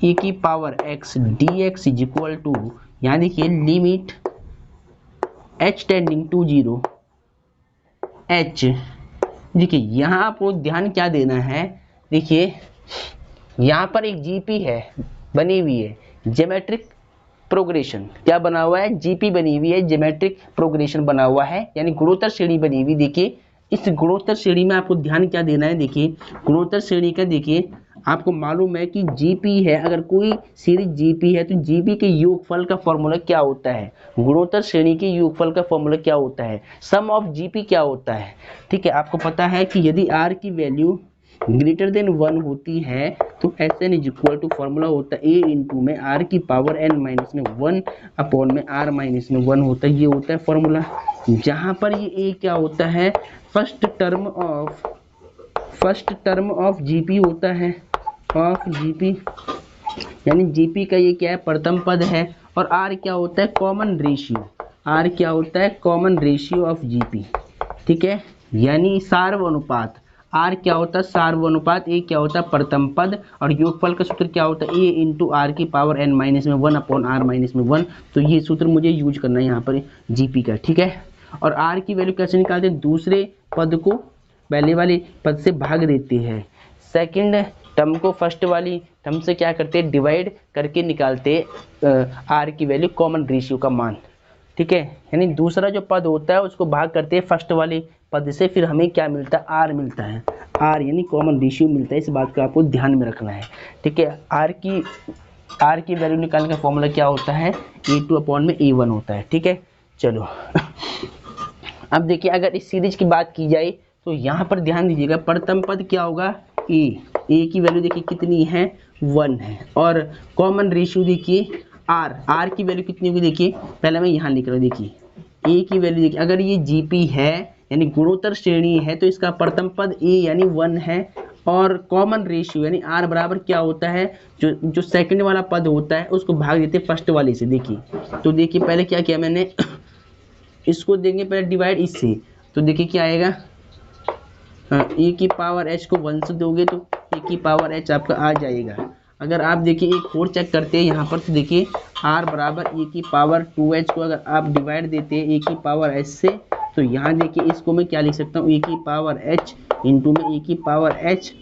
e की power x dx is equal to, यहाँ देखिए limit h tending to 0 h, देखिए यहाँ आपको ध्यान क्या देना है, देखिए यहाँ पर एक जीपी है बनी हुई है, ज्योमेट्रिक प्रोग्रेशन, क्या बना हुआ है, जीपी बनी हुई है, ज्योमेट्रिक प्रोग्रेशन बना हुआ है, यानी गुणोत्तर श्रेणी बनी हुई। देखिए इस गुणोत्तर श्रेणी में आपको ध्यान क्या देना है, देखिए गुणोत्तर श्रेणी का, देखिए आपको मालूम है कि जीपी है, अगर कोई सीरीज जीपी है तो जीपी के योगफल का फॉर्मूला क्या होता है, गुणोत्तर श्रेणी के योगफल का फॉर्मूला क्या होता है, सम ऑफ जीपी क्या होता है, ठीक है। आपको पता है कि यदि आर की वैल्यू ग्रेटर देन 1 होती है तो S N is equal to formula होता है ए इंटू में आर की पावर एन माइनस में 1 अपॉन में आर माइनस में 1 होता है। ये होता है फॉर्मूला, जहाँ पर ये ए क्या होता है, फर्स्ट टर्म ऑफ जीपी होता है, ऑफ जीपी, यानी जीपी का ये क्या है, प्रथम पद है। और आर क्या होता है, कॉमन रेशियो, आर क्या होता है, कॉमन रेशियो ऑफ जीपी, ठीक है, यानी सार्वनुपात। आर क्या होता है, सार्वनुपात, ए क्या होता है, प्रथम पद, और योगफल का सूत्र क्या होता है, ए इंटू आर की पावर एन माइनस में 1 अपॉन आर माइनस में 1। तो ये सूत्र मुझे यूज करना है यहाँ पर जीपी का, ठीक है। और आर की वैल्यू कैसे निकालते हैं, दूसरे पद को पहले वाले पद से भाग देते हैं, सेकंड टर्म को फर्स्ट वाली टर्म से क्या करते हैं, डिवाइड करके निकालते आर की वैल्यू, कॉमन रेशियो का मान, ठीक है। यानी दूसरा जो पद होता है उसको भाग करते हैं फर्स्ट वाले पद से, फिर हमें क्या मिलता है, आर मिलता है, आर यानी कॉमन रेशियो मिलता है। इस बात को आपको ध्यान में रखना है, ठीक है। आर की वैल्यू निकालने का फॉर्मूला क्या होता है, A2 अपॉन में A1 होता है, ठीक है। चलो अब देखिए, अगर इस सीरीज की बात की जाए तो यहाँ पर ध्यान दीजिएगा, प्रथम पद क्या होगा, ए की वैल्यू देखिए कितनी है, 1 है, और कॉमन रेशियो देखिए आर की वैल्यू कितनी होगी, देखिए पहले मैं यहाँ लिख रहा हूँ, देखिए ए की वैल्यू देखिए, अगर ये जीपी है यानी गुणोत्तर श्रेणी है तो इसका प्रथम पद ए यानी 1 है, और कॉमन रेशियो यानी आर बराबर क्या होता है, जो सेकंड वाला पद होता है उसको भाग देते फर्स्ट वाले से। देखिए तो देखिए पहले क्या किया मैंने, इसको देंगे पहले डिवाइड इससे, तो देखिए क्या आएगा, ए की पावर एच को 1 से दोगे तो ए की पावर एच आपका आ जाएगा। अगर आप देखिए एक और चेक करते हैं यहाँ पर, तो देखिए आर बराबर ए की पावर 2h को अगर आप डिवाइड देते हैं ए की पावर एच से, तो यहाँ देखिए इसको मैं क्या लिख सकता हूँ, ए की पावर एच इंटू में ए की पावर एच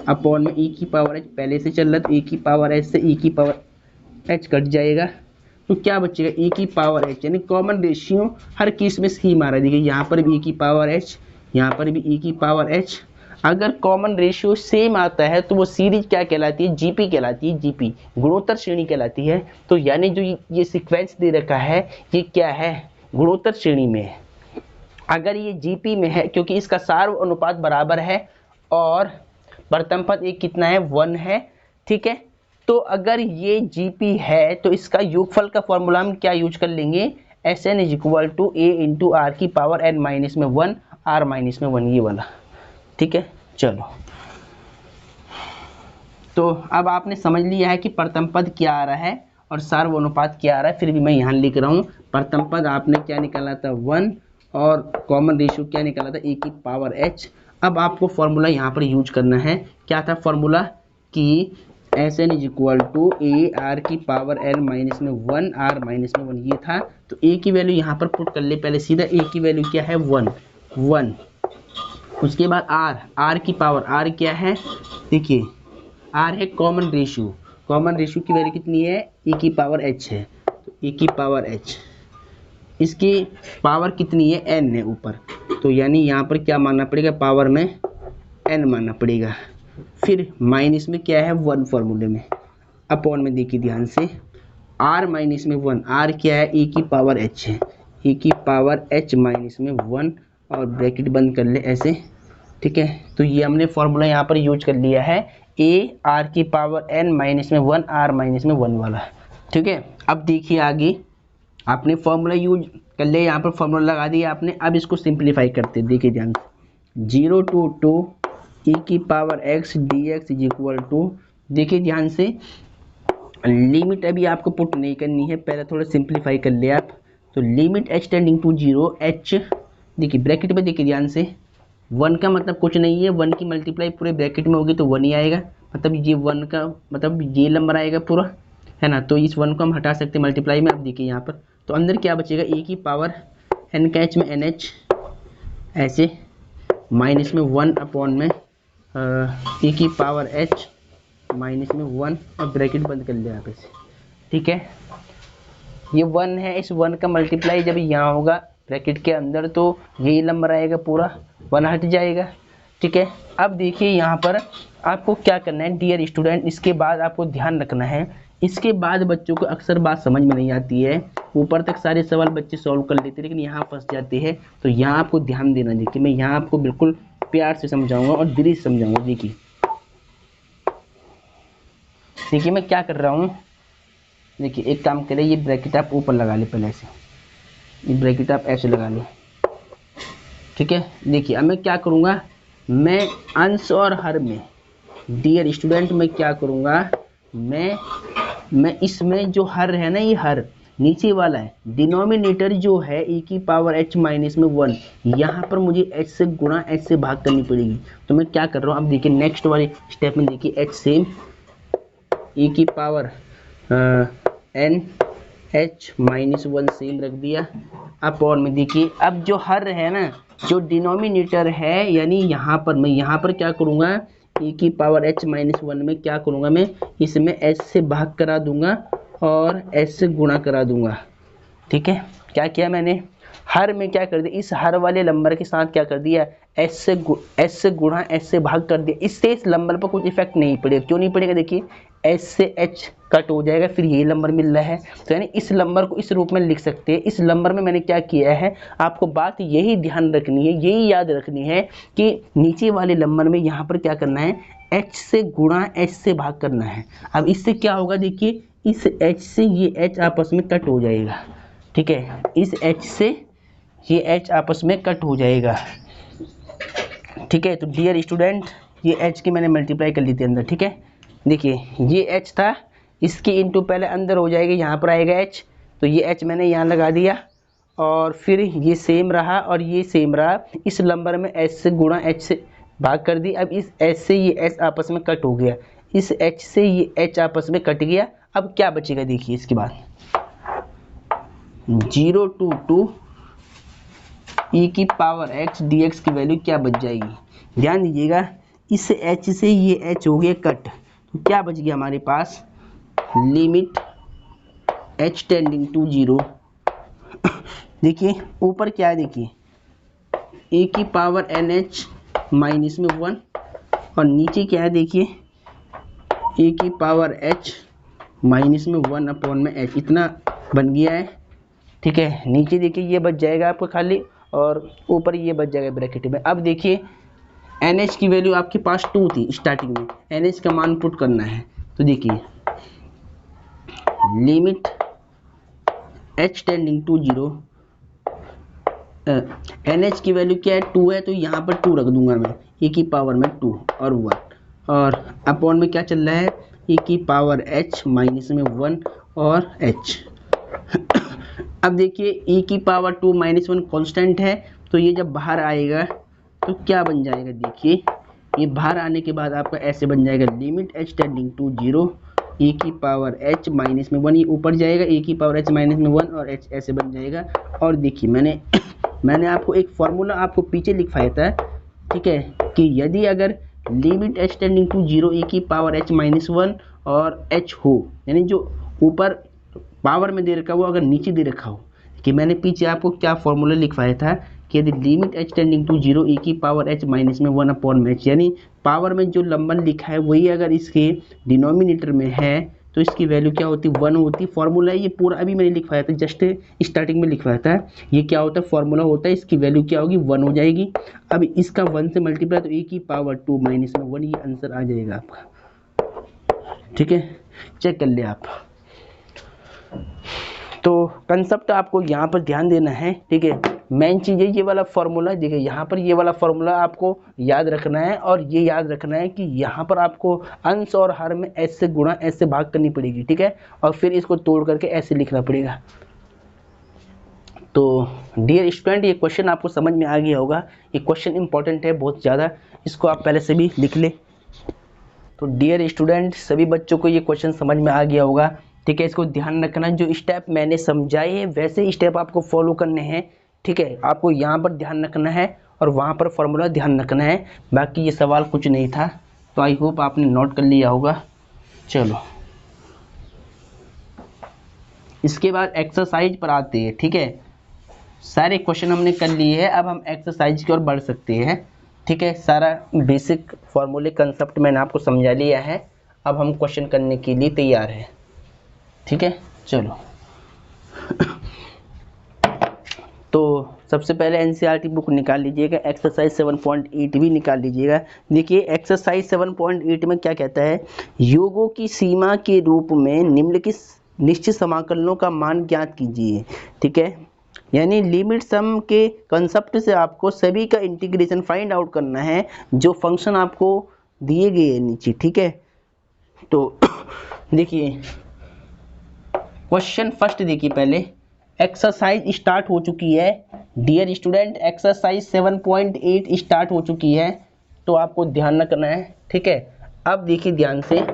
अपॉन में ए की पावर एच, पहले से चल रहा तो ए की पावर एच से ए की पावर एच कट जाएगा, तो क्या बचेगा, ए की पावर एच, यानी कॉमन रेशियो हर केस में सेम आ रहा है। देखिए यहाँ पर भी ए की पावर एच, यहाँ पर भी ए की पावर एच। अगर कॉमन रेशियो सेम आता है तो वो सीरीज क्या कहलाती है, जीपी कहलाती है, जीपी गुणोत्तर श्रेणी कहलाती है। तो यानी जो ये सीक्वेंस दे रखा है ये क्या है, गुणोत्तर श्रेणी में है। अगर ये जीपी में है क्योंकि इसका सार्व अनुपात बराबर है और प्रथम पद एक कितना है, 1 है, ठीक है। तो अगर ये जीपी है तो इसका योगफल का फॉर्मूला हम क्या यूज कर लेंगे, S N is equal to A into R की पावर एन माइनस में 1 आर माइनस में 1, ये वाला, ठीक है। चलो तो अब आपने समझ लिया है कि प्रथम पद क्या आ रहा है और सार्व अनुपात क्या आ रहा है, फिर भी मैं यहाँ लिख रहा हूँ, प्रथम पद आपने क्या निकाला था, 1, और कॉमन रेशियो क्या निकाला था, ए की पावर एच। अब आपको फॉर्मूला यहाँ पर यूज करना है, क्या था फॉर्मूला, कि S N is equal to A R की पावर एन माइनस में 1 आर माइनस में 1, ये था। तो ए की वैल्यू यहाँ पर पुट कर ले पहले सीधा, ए की वैल्यू क्या है, 1। उसके बाद आर की पावर, आर क्या है, देखिए आर है कॉमन रेशियो की वैल्यू कितनी है, ए की पावर एच है, तो ए की पावर एच, इसकी पावर कितनी है, एन है ऊपर, तो यानी यहाँ पर क्या मानना पड़ेगा, पावर में एन मानना पड़ेगा। फिर माइनस में क्या है, 1 फॉर्मूले में, अपॉन में देखिए ध्यान से, आर माइनस में 1, आर क्या है, ए की पावर एच है, ए की पावर एच माइनस में 1, और ब्रैकेट बंद कर ले ऐसे, ठीक है। तो ये हमने फॉर्मूला यहाँ पर यूज कर लिया है, ए आर की पावर एन माइनस में 1 आर माइनस में 1 वाला, ठीक है। अब देखिए आगे आपने फॉर्मूला यूज कर लिया, यहाँ पर फॉर्मूला लगा दिया आपने। अब इसको सिंप्लीफाई करते, देखिए ध्यान से, 0 to 2 e की power x dx is equal to, देखिए ध्यान से, लिमिट अभी आपको पुट नहीं करनी है, पहले थोड़ा सिंप्लीफाई कर ले आप। तो limit h tending to 0, h देखिए ब्रैकेट में, देखिए ध्यान से, 1 का मतलब कुछ नहीं है, 1 की मल्टीप्लाई पूरे ब्रैकेट में होगी तो 1 ही आएगा, मतलब ये 1 का मतलब ये नंबर आएगा पूरा, है ना। तो इस 1 को हम हटा सकते हैं मल्टीप्लाई में। अब देखिए यहाँ पर, तो अंदर क्या बचेगा, ए की पावर एन का एच में एन एच ऐसे, माइनस में 1 अपॉन में ए की पावर एच माइनस में 1, और ब्रैकेट बंद कर लिया यहाँ पे से, ठीक है। ये 1 है, इस 1 का मल्टीप्लाई जब यहाँ होगा ब्रैकेट के अंदर तो यही नंबर आएगा पूरा, 1 हट जाएगा, ठीक है। अब देखिए यहाँ पर आपको क्या करना है डियर स्टूडेंट, इसके बाद आपको ध्यान रखना है, इसके बाद बच्चों को अक्सर बात समझ में नहीं आती है, ऊपर तक सारे सवाल बच्चे सॉल्व कर लेते हैं लेकिन यहाँ फंस जाते हैं। तो यहाँ आपको ध्यान देना, देखिए मैं यहाँ आपको बिल्कुल प्यार से समझाऊंगा और धीरे से समझाऊंगा। देखिए देखिए मैं क्या कर रहा हूँ, देखिए एक काम करें, ये ब्रैकेट आप ऊपर लगा ले, पहले ऐसे ये ब्रैकेट आप ऐसे लगा ले, ठीक है। देखिए अब मैं क्या करूँगा, मैं अंश और हर में, डियर स्टूडेंट मैं क्या करूँगा, मैं इसमें जो हर है ना, ये हर नीचे वाला है, डिनोमिनेटर जो है e की पावर h माइनस में 1, यहाँ पर मुझे h से गुणा h से भाग करनी पड़ेगी। तो मैं क्या कर रहा हूँ, अब देखिए नेक्स्ट वाले स्टेप में, देखिए h सेम e की power n h minus 1 same रख दिया। अब और में देखिए, अब जो हर है ना, जो डिनोमिनेटर है, यानी यहाँ पर मैं यहाँ पर क्या करूँगा, e की पावर h माइनस 1 में क्या करूँगा, मैं इसमें h से भाग करा दूंगा और h से गुणा करा दूंगा, ठीक है। क्या किया मैंने, हर में क्या कर दिया, इस हर वाले नंबर के साथ क्या कर दिया, h से गुणा h से भाग कर दिया। इससे इस नंबर पर कुछ इफेक्ट नहीं पड़ेगा। क्यों नहीं पड़ेगा, देखिए h से h कट हो जाएगा, फिर यही नंबर मिल रहा है, तो यानी इस नंबर को इस रूप में लिख सकते हैं। इस नंबर में मैंने क्या किया है, आपको बात यही ध्यान रखनी है, यही याद रखनी है कि नीचे वाले नंबर में यहाँ पर क्या करना है, h से गुणा h से भाग करना है। अब इससे क्या होगा, देखिए इस h से ये h आपस में कट हो जाएगा, ठीक है, इस h से ये h आपस में कट हो जाएगा, ठीक है। तो डियर स्टूडेंट, ये h की मैंने मल्टीप्लाई कर ली थी अंदर, ठीक है। देखिए ये h था, इसकी इंटू पहले अंदर हो जाएगा, यहाँ पर आएगा h, तो ये h मैंने यहाँ लगा दिया, और फिर ये सेम रहा और ये सेम रहा। इस नंबर में h से गुणा h से भाग कर दी। अब इस h से ये h आपस में कट हो गया, इस h से ये h आपस में कट गया। अब क्या बचेगा, देखिए इसके बाद 0 to 2 e की पावर x dx की वैल्यू क्या बच जाएगी। ध्यान दीजिएगा, इस h से ये h हो गया कट, तो क्या बच गया हमारे पास, लिमिट h टेंडिंग टू 0। देखिए ऊपर क्या है, देखिए e की पावर nh माइनस में 1, और नीचे क्या है, देखिए e की पावर h माइनस में 1 अपॉन में h, इतना बन गया है, ठीक है। नीचे देखिए ये बच जाएगा आपको खाली, और ऊपर ये बच जाएगा ब्रैकेट में। अब देखिए NH की वैल्यू आपके पास 2 थी स्टार्टिंग में, NH का मान पुट करना है, तो देखिए limit h tending to 0, NH की वैल्यू क्या है, 2 है, तो यहाँ पर 2 रख दूंगा मैं, e की पावर में 2 और 1, और अपॉन में क्या चल रहा है, e की पावर h माइनस में 1 और h। अब देखिए e की पावर 2 माइनस 1 कॉन्स्टेंट है, तो ये जब बाहर आएगा तो क्या बन जाएगा, देखिए ये बाहर आने के बाद आपका ऐसे बन जाएगा, limit h tending to 0 e की पावर h माइनस में 1, ये ऊपर जाएगा, e की पावर h माइनस में 1 और h ऐसे बन जाएगा। और देखिए मैंने आपको एक फॉर्मूला आपको पीछे लिखवाया था, ठीक है, कि यदि अगर limit h tending to 0 e की पावर h माइनस 1 और h हो, यानी जो ऊपर पावर में दे रखा हो अगर नीचे दे रखा हो, कि मैंने पीछे आपको क्या फॉर्मूला लिखवाया था कि यदि limit h tending to 0 e की पावर h माइनस में 1 अपॉन में h, यानी पावर में जो नंबर लिखा है वही अगर इसके डिनोमिनेटर में है तो इसकी वैल्यू क्या होती, 1 होती। फॉर्मूला ये पूरा अभी मैंने लिखवाया था, जस्ट स्टार्टिंग में लिखवाया था, ये क्या होता है, फॉर्मूला होता है, इसकी वैल्यू क्या होगी, 1 हो जाएगी। अब इसका 1 से मल्टीप्लाई, तो e की पावर 2 माइनस में 1, ये आंसर आ जाएगा आपका, ठीक है। चेक कर ले आप। तो कंसेप्ट आपको यहाँ पर ध्यान देना है, ठीक है। मेन चीज़ है ये वाला फॉर्मूला, देखिए यहाँ पर ये वाला फॉर्मूला आपको याद रखना है, और ये याद रखना है कि यहाँ पर आपको अंश और हर में s से गुणा s से भाग करनी पड़ेगी, ठीक है, और फिर इसको तोड़ करके ऐसे लिखना पड़ेगा। तो डियर स्टूडेंट, ये क्वेश्चन आपको समझ में आ गया होगा, ये क्वेश्चन इंपॉर्टेंट है बहुत ज़्यादा, इसको आप पहले से भी लिख ले। तो डियर स्टूडेंट, सभी बच्चों को ये क्वेश्चन समझ में आ गया होगा, ठीक है। इसको ध्यान रखना, जो स्टेप मैंने समझाए हैं वैसे स्टेप आपको फॉलो करने हैं, ठीक है। आपको यहाँ पर ध्यान रखना है और वहाँ पर फॉर्मूला ध्यान रखना है, बाकी ये सवाल कुछ नहीं था। तो आई होप आपने नोट कर लिया होगा। चलो इसके बाद एक्सरसाइज पर आते हैं, ठीक है। सारे क्वेश्चन हमने कर लिए हैं, अब हम एक्सरसाइज की ओर बढ़ सकते हैं, ठीक है। सारा बेसिक फॉर्मूले कंसेप्ट मैंने आपको समझा लिया है, अब हम क्वेश्चन करने के लिए तैयार हैं, ठीक है। चलो तो सबसे पहले एनसीईआरटी बुक निकाल लीजिएगा, एक्सरसाइज 7.8 भी निकाल लीजिएगा। देखिए एक्सरसाइज 7.8 में क्या कहता है, योगों की सीमा के रूप में निम्नलिखित निश्चित समाकलनों का मान ज्ञात कीजिए। ठीक है, यानी लिमिट सम के कंसेप्ट से आपको सभी का इंटीग्रेशन फाइंड आउट करना है जो फंक्शन आपको दिए गए हैं नीचे। ठीक है, तो देखिए क्वेश्चन फर्स्ट देखिए, पहले एक्सरसाइज स्टार्ट हो चुकी है डियर स्टूडेंट, एक्सरसाइज 7.8 स्टार्ट हो चुकी है, तो आपको ध्यान रखना है। ठीक है, अब देखिए ध्यान से,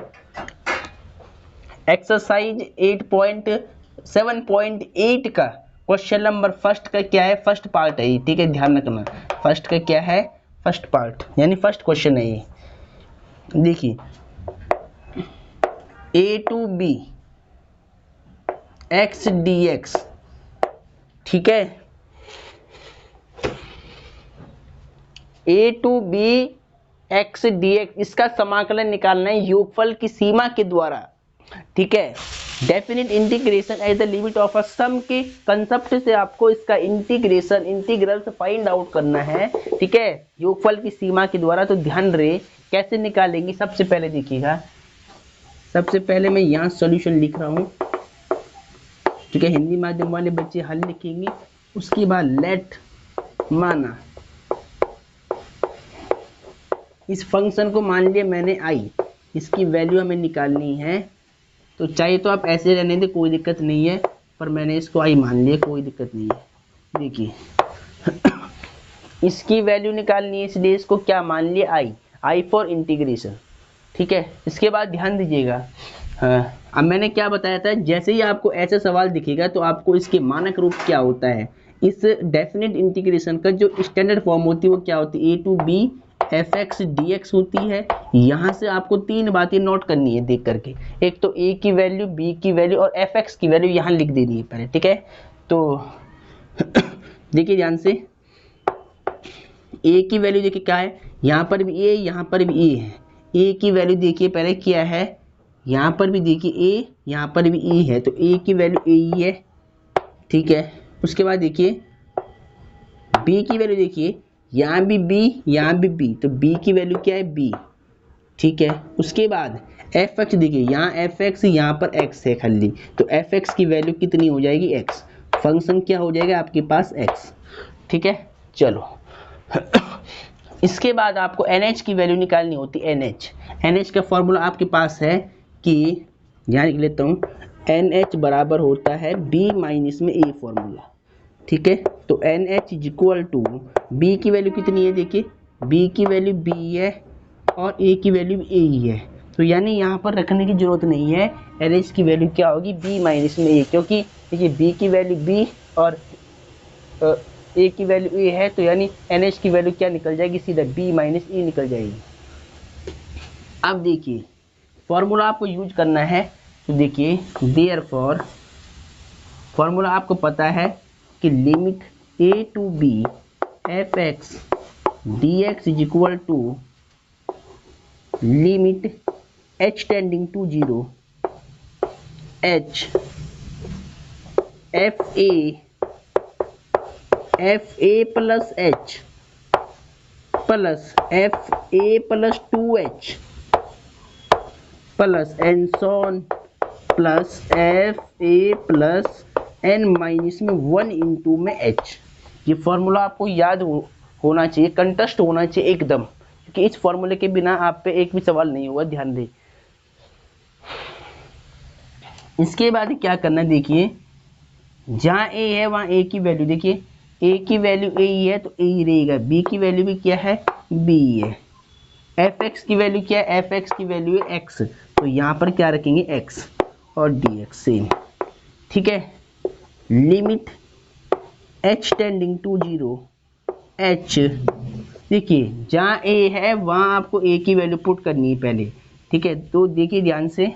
एक्सरसाइज 7.8 का क्वेश्चन नंबर फर्स्ट का क्या है, फर्स्ट पार्ट है ये। ठीक है, ध्यान रखना, फर्स्ट का क्या है, फर्स्ट पार्ट यानी फर्स्ट क्वेश्चन है ये। देखिए a to b x dx, ठीक है, a to b x dx, इसका समाकलन निकालना है योगफल की सीमा के द्वारा। ठीक है, definite integration as the limit of a sum के कंसेप्ट से आपको इसका इंटीग्रेशन इंटीग्रल से फाइंड आउट करना है। ठीक है, योगफल की सीमा के द्वारा। तो ध्यान रहे कैसे निकालेंगे। सबसे पहले देखिएगा, सबसे पहले मैं यहाँ सॉल्यूशन लिख रहा हूँ। ठीक है, हिंदी माध्यम वाले बच्चे हल लिखेंगे, उसके बाद लेट माना, इस फंक्शन को मान लिया मैंने आई, इसकी वैल्यू हमें निकालनी है। तो चाहे तो आप ऐसे रहने दे, कोई दिक्कत नहीं है, पर मैंने इसको आई मान लिया, कोई दिक्कत नहीं है। देखिए इसकी वैल्यू निकालनी है, इसलिए इसको क्या मान लिया, आई फॉर इंटीग्रेशन। ठीक है, इसके बाद ध्यान दीजिएगा, अब मैंने क्या बताया था, जैसे ही आपको ऐसा सवाल दिखेगा तो आपको इसके मानक रूप क्या होता है, इस डेफिनेट इंटीग्रेशन का जो स्टैंडर्ड फॉर्म होती है वो क्या होती है, a to b fx dx होती है। यहाँ से आपको तीन बातें नोट करनी है देख करके, एक तो a की वैल्यू, b की वैल्यू और fx की वैल्यू यहाँ लिख देनी है पहले। ठीक है, तो देखिए ध्यान से, a की वैल्यू देखिए क्या है, यहाँ पर भी a, यहाँ पर भी a है। a की वैल्यू देखिए पहले क्या है, यहाँ पर भी देखिए a, यहाँ पर भी e है, तो a की वैल्यू a ही है। ठीक है, उसके बाद देखिए b की वैल्यू देखिए, यहाँ भी b, यहाँ भी b, तो b की वैल्यू क्या है, b। ठीक है, उसके बाद fx देखिए, यहाँ fx, यहाँ पर x है खाली, तो fx की वैल्यू कितनी हो जाएगी, x। फंक्शन क्या हो जाएगा आपके पास, x। ठीक है, चलो इसके बाद आपको NH की वैल्यू निकालनी होती है, NH का फॉर्मूला आपके पास है कि यहाँ लिख लेता हूँ, NH बराबर होता है B माइनस में A फॉर्मूला। ठीक है, तो NH is equal to, B की वैल्यू कितनी है, देखिए B की वैल्यू B है और A की वैल्यू A ही है, तो यानी यहाँ पर रखने की जरूरत नहीं है। NH की वैल्यू क्या होगी, B माइनस में A, क्योंकि देखिए B की वैल्यू B और A की वैल्यू A है, तो यानी NH की वैल्यू क्या निकल जाएगी, सीधा B माइनस E निकल जाएगी। अब देखिए फॉर्मूला आपको यूज करना है, तो देखिए देयरफॉर फॉर्मूला आपको पता है कि limit a to b fx dx is equal to limit h tending to 0 h fa plus h plus fa plus 2h plus and so on plus fa plus n minus में 1 into में h। ये formula आपको याद होना चाहिए, contest होना चाहिए एकदम, क्योंकि इस फॉर्मूले के बिना आप पे एक भी सवाल नहीं होगा, ध्यान दें। इसके बाद क्या करना है, देखिए जहाँ a है वहाँ a की वैल्यू, देखिए a की वैल्यू a ही है तो a ही रहेगा, b की वैल्यू भी क्या है, b है, fx की वैल्यू क्या है, fx की वैल्यू है x, तो यहाँ पर क्या रखेंगे, x और dx सेम। ठीक है, limit h tending to 0 h, देखिए जहाँ a है वहाँ आपको a की वैल्यू पुट करनी है पहले। ठीक है, तो देखिए ध्यान से,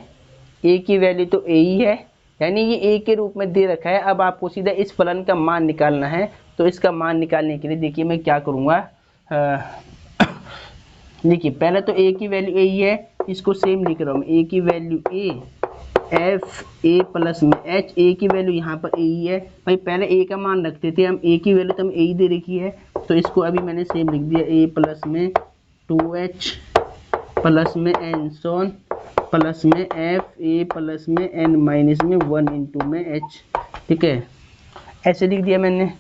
a की वैल्यू तो a ही है, यानी ये a के रूप में दे रखा है। अब आपको सीधा इस फलन का मान निकालना है, तो इसका मान निकालने के लिए देखिए मैं क्या करूँगा, देखिए पहले तो a की वैल्यू a ही है, इसको सेम लिख रहा हूँ, a की value a F A plus में एच, ए की वैल्यू यहाँ पर ए ही है भाई, पहले ए का मान रखते थे हम, ए की वैल्यू तो हम ए ही दे रखी है, तो इसको अभी मैंने सेम लिख दिया, ए प्लस में 2h प्लस में एन सोन प्लस में एफ ए प्लस में एन माइनस में 1 इंटू में एच। ठीक है, ऐसे लिख दिया मैंने।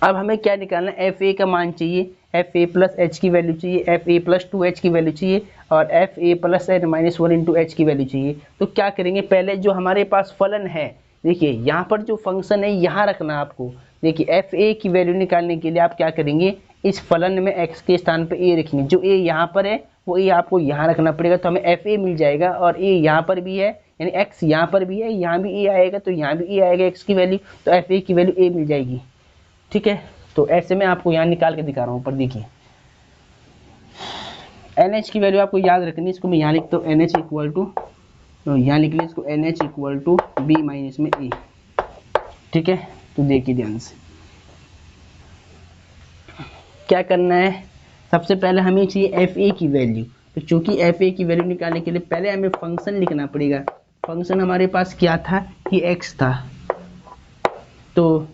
अब हमें क्या निकालना है, एफ ए का मान चाहिए, एफ ए प्लस एच की वैल्यू चाहिए, एफ ए प्लस 2h की वैल्यू चाहिए, और एफ ए plus N minus 1 into H की वैल्यू चाहिए। तो क्या करेंगे, पहले जो हमारे पास फलन है, देखिए यहाँ पर जो फंक्शन है यहाँ रखना आपको। देखिए एफ ए की वैल्यू निकालने के लिए आप क्या करेंगे, इस फलन में x के स्थान पर a रखेंगे, जो a यहाँ पर है वो a आपको यहाँ रखना पड़ेगा, तो हमें एफ ए मिल जाएगा, और a यहाँ पर भी है, यानी x यहाँ पर भी है, यहाँ भी a आएगा, तो यहाँ भी a आएगा x की वैल्यू, तो एफ ए की वैल्यू a मिल जाएगी। ठीक है, तो ऐसे में आपको यहाँ निकाल के दिखा रहा हूँ। ऊपर देखिए NH की वैल्यू आपको याद रखनी है, इसको मैं यहाँ लिखता हूँ NH इक्वल टू, तो यहाँ लिख लें इसको NH equal to B minus में ए। ठीक है, तो देखिए ध्यान से क्या करना है, सबसे पहले हमें चाहिए एफ ए की वैल्यू, तो चूंकि एफ ए की वैल्यू निकालने के लिए पहले हमें फंक्शन लिखना पड़ेगा। फंक्शन हमारे पास क्या था कि x था, तो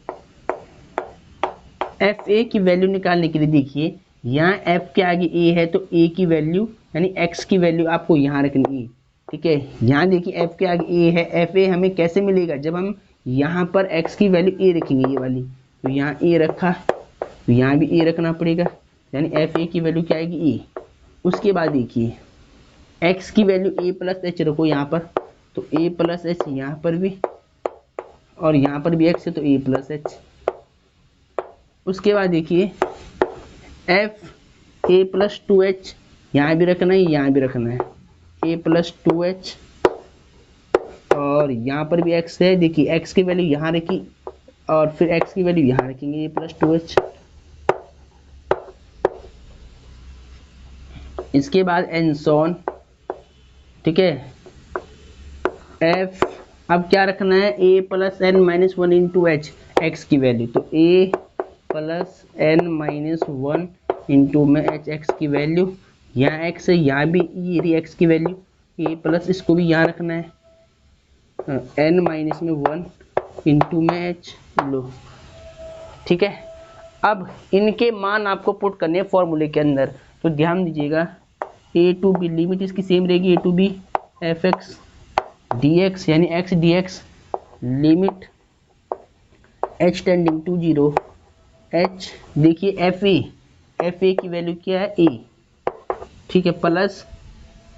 एफ ए की वैल्यू निकालने के लिए देखिए यहाँ f के आगे a है, तो a की वैल्यू यानी x की वैल्यू आपको यहाँ रखनी है। ठीक है, यहाँ देखिए f के आगे a है, एफ ए हमें कैसे मिलेगा, जब हम यहाँ पर x की वैल्यू a रखेंगे, ये वाली, तो यहाँ a रखा, तो यहाँ भी a रखना पड़ेगा, यानी एफ ए की वैल्यू क्या आएगी a। उसके बाद देखिए x की वैल्यू a प्लस एच रखो यहाँ पर, तो a प्लस एच यहाँ पर भी, और यहाँ पर भी x है तो a प्लस एच। उसके बाद देखिए एफ ए प्लस 2h यहाँ भी रखना है, यहाँ भी रखना है, a प्लस 2h, और यहाँ पर भी x है, देखिए x की वैल्यू यहाँ रखी, और फिर x की वैल्यू यहाँ रखेंगे, a प्लस 2h। इसके बाद एन सोन। ठीक है, एफ अब क्या रखना है, a plus N minus 1 into H, X की वैल्यू, तो a plus N minus 1 into में एच, एक्स की वैल्यू, यहाँ x है, यहाँ भी ये रही x की वैल्यू, a प्लस इसको भी यहाँ रखना है, n माइनस में 1 इंटू में एच लो। ठीक है, अब इनके मान आपको पुट करने हैं फॉर्मूले के अंदर, तो ध्यान दीजिएगा, a टू बी लिमिट इसकी सेम रहेगी, a to B F X D X यानी x D X, limit h tending to 0 h, देखिए एफ ए की वैल्यू क्या है a। ठीक है, प्लस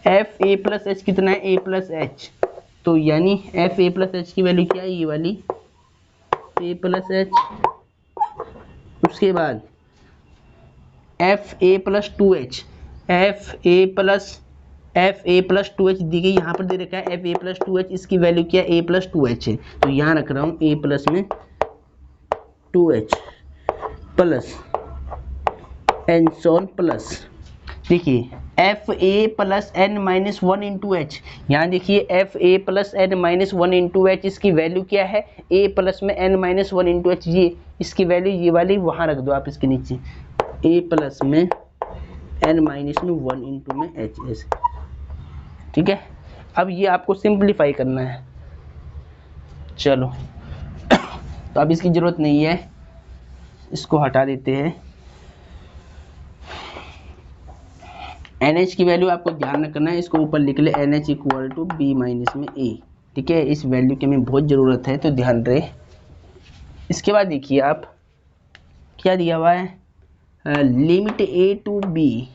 एफ ए प्लस एच कितना है, a प्लस एच, तो यानी एफ ए प्लस एच की वैल्यू क्या है, ये वाली a प्लस एच। उसके बाद एफ ए प्लस 2h, एफ ए प्लस 2h दी गई, यहाँ पर दे रखा है एफ ए प्लस 2h, इसकी वैल्यू क्या है, a प्लस 2h है, तो यहाँ रख रहा हूँ a प्लस में 2h plus n so on plus, देखिए F A plus N minus 1 into h, यहाँ देखिए F A plus N minus 1 into h, इसकी वैल्यू क्या है, a प्लस में एन माइनस 1 इंटू एच, ये इसकी वैल्यू ये वाली वहाँ रख दो आप इसके नीचे, a प्लस में एन माइनस में 1 इंटू में एच ऐसे। ठीक है, अब ये आपको सिंप्लीफाई करना है। चलो तो अब इसकी ज़रूरत नहीं है, इसको हटा देते हैं। NH की वैल्यू आपको ध्यान रखना है, इसको ऊपर लिख ले NH equal to B minus में ए। ठीक है, इस वैल्यू की हमें बहुत ज़रूरत है, तो ध्यान रहे। इसके बाद देखिए आप क्या दिया हुआ है, limit a to B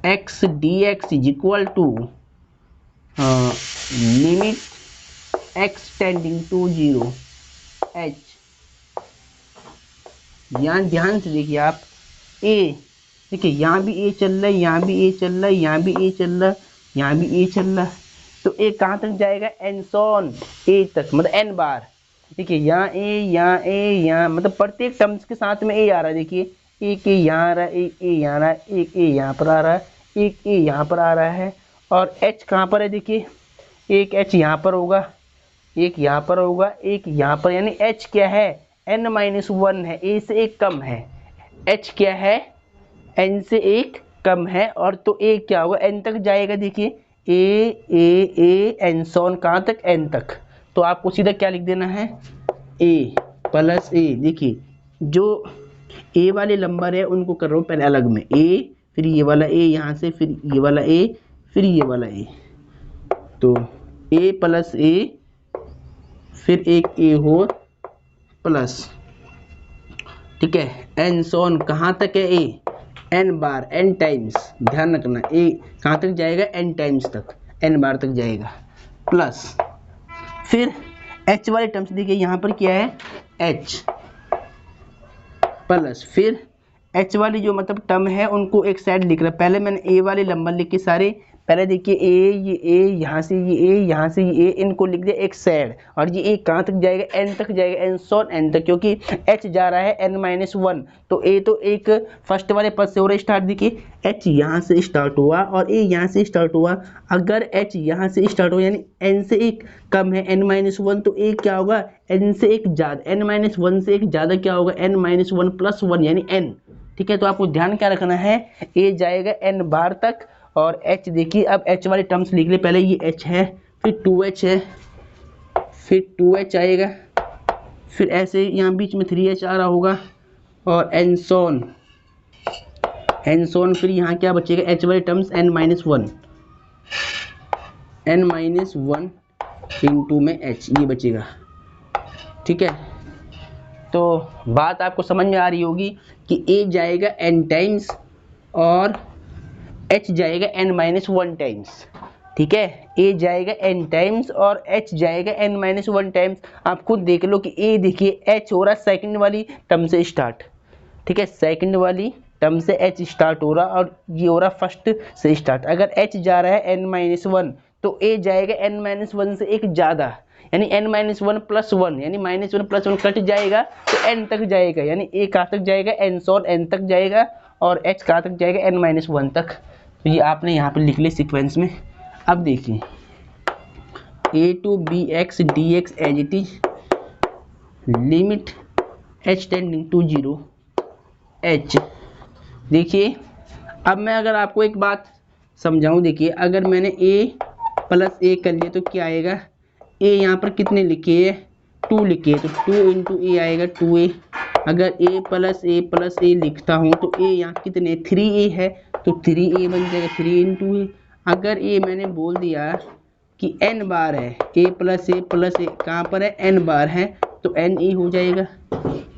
x D x is equal to limit x tending to 0 h। यहाँ ध्यान से देखिए आप, a देखिए यहाँ भी a चल रहा है, यहाँ भी a चल रहा है, यहाँ भी a चल रहा है, यहाँ भी a चल रहा है, तो a कहाँ तक जाएगा, एन सोन a तक, मतलब n बार। देखिए यहाँ a, यहाँ a, यहाँ मतलब प्रत्येक टर्म्स के साथ में a आ रहा है, देखिए एक a यहाँ आ रहा है, एक a यहाँ आ रहा है, एक a यहाँ पर आ रहा है, एक a यहाँ पर आ रहा है, और h कहाँ पर है, देखिए एक h यहाँ पर होगा, एक यहाँ पर होगा, एक यहाँ पर, यानी h क्या है, n माइनस 1 है, a से एक कम है, h क्या है, n से एक कम है, और तो a क्या होगा, n तक जाएगा, देखिए ए एन सॉन कहाँ तक, एन तक। तो आपको सीधा क्या लिख देना है, ए प्लस ए। देखिए जो ए वाले नंबर है उनको कर रहा हूँ पहले अलग में, ए फिर ये वाला ए यहाँ से, फिर ये वाला ए, फिर ये वाला ए। तो ए प्लस ए, फिर एक ए हो प्लस, ठीक है, एन सॉन कहाँ तक है, A N bar, N times, ध्यान रखना ए कहाँ तक जाएगा, एन टाइम्स तक, एन बार तक जाएगा, प्लस फिर एच वाले टर्म्स देखिए यहाँ पर क्या है, एच प्लस, फिर एच वाली जो मतलब टर्म है उनको एक साइड लिख रहा है। पहले मैंने ए वाले नंबर लिख के सारे, पहले देखिए ए यहाँ से ये ए, यहाँ से ये ए, इनको लिख दिया एक साइड, और ये ए कहाँ तक जाएगा, एन तक जाएगा, एन सॉन एन तक, क्योंकि एच जा रहा है एन माइनस वन। तो ए तो एक फर्स्ट वाले पद से हो रहा स्टार्ट, देखिए एच यहाँ से स्टार्ट हुआ और ए यहाँ से स्टार्ट हुआ। अगर एच यहाँ से स्टार्ट हो यानी एन से एक कम है, एन माइनस वन, तो ए क्या होगा, एन से एक ज़्यादा, एन माइनस वन से एक ज़्यादा क्या होगा, N minus one plus one यानी एन। ठीक है, तो आपको ध्यान क्या रखना है, ए जाएगा एन बार तक, और एच देखिए अब एच वाले टर्म्स लिख ले, पहले ये एच है, फिर 2h है, फिर 2h आएगा, फिर ऐसे यहाँ बीच में 3h आ रहा होगा, और एन सोन, फिर यहाँ क्या बचेगा, एच वाले terms n minus one into में h, ये बचेगा। ठीक है, तो बात आपको समझ में आ रही होगी कि a जाएगा n टाइम्स और h जाएगा n माइनस वन टाइम्स। ठीक है, a जाएगा n टाइम्स और h जाएगा n माइनस वन टाइम्स। आप खुद देख लो कि a देखिए h हो रहा सेकंड वाली टर्म से स्टार्ट, ठीक है, सेकंड वाली टर्म से h स्टार्ट हो रहा और ये हो रहा फर्स्ट से स्टार्ट। अगर h जा रहा है n माइनस वन तो a जाएगा n माइनस वन से एक ज़्यादा, यानी n minus one plus one, यानी minus one plus one cut जाएगा तो n तक जाएगा, यानी a कहाँ तक जाएगा, n सॉन n तक जाएगा और h कहाँ तक जाएगा, n माइनस वन तक। तो ये आपने यहाँ पे लिख लिया सीक्वेंस में। अब देखिए a to B x D x as it is, limit h tending to 0 h। देखिए अब मैं अगर आपको एक बात समझाऊं, देखिए अगर मैंने a प्लस a कर लिया तो क्या आएगा, a यहाँ पर कितने लिखे है, 2 लिखे है, तो 2 इंटू ए आएगा 2a। अगर a प्लस a लिखता हूँ तो a यहाँ कितने 3a है, तो 3a बन जाएगा, 3 इंटू a। अगर a मैंने बोल दिया कि n बार है, a प्लस a कहाँ पर है, n बार है, तो n e हो जाएगा।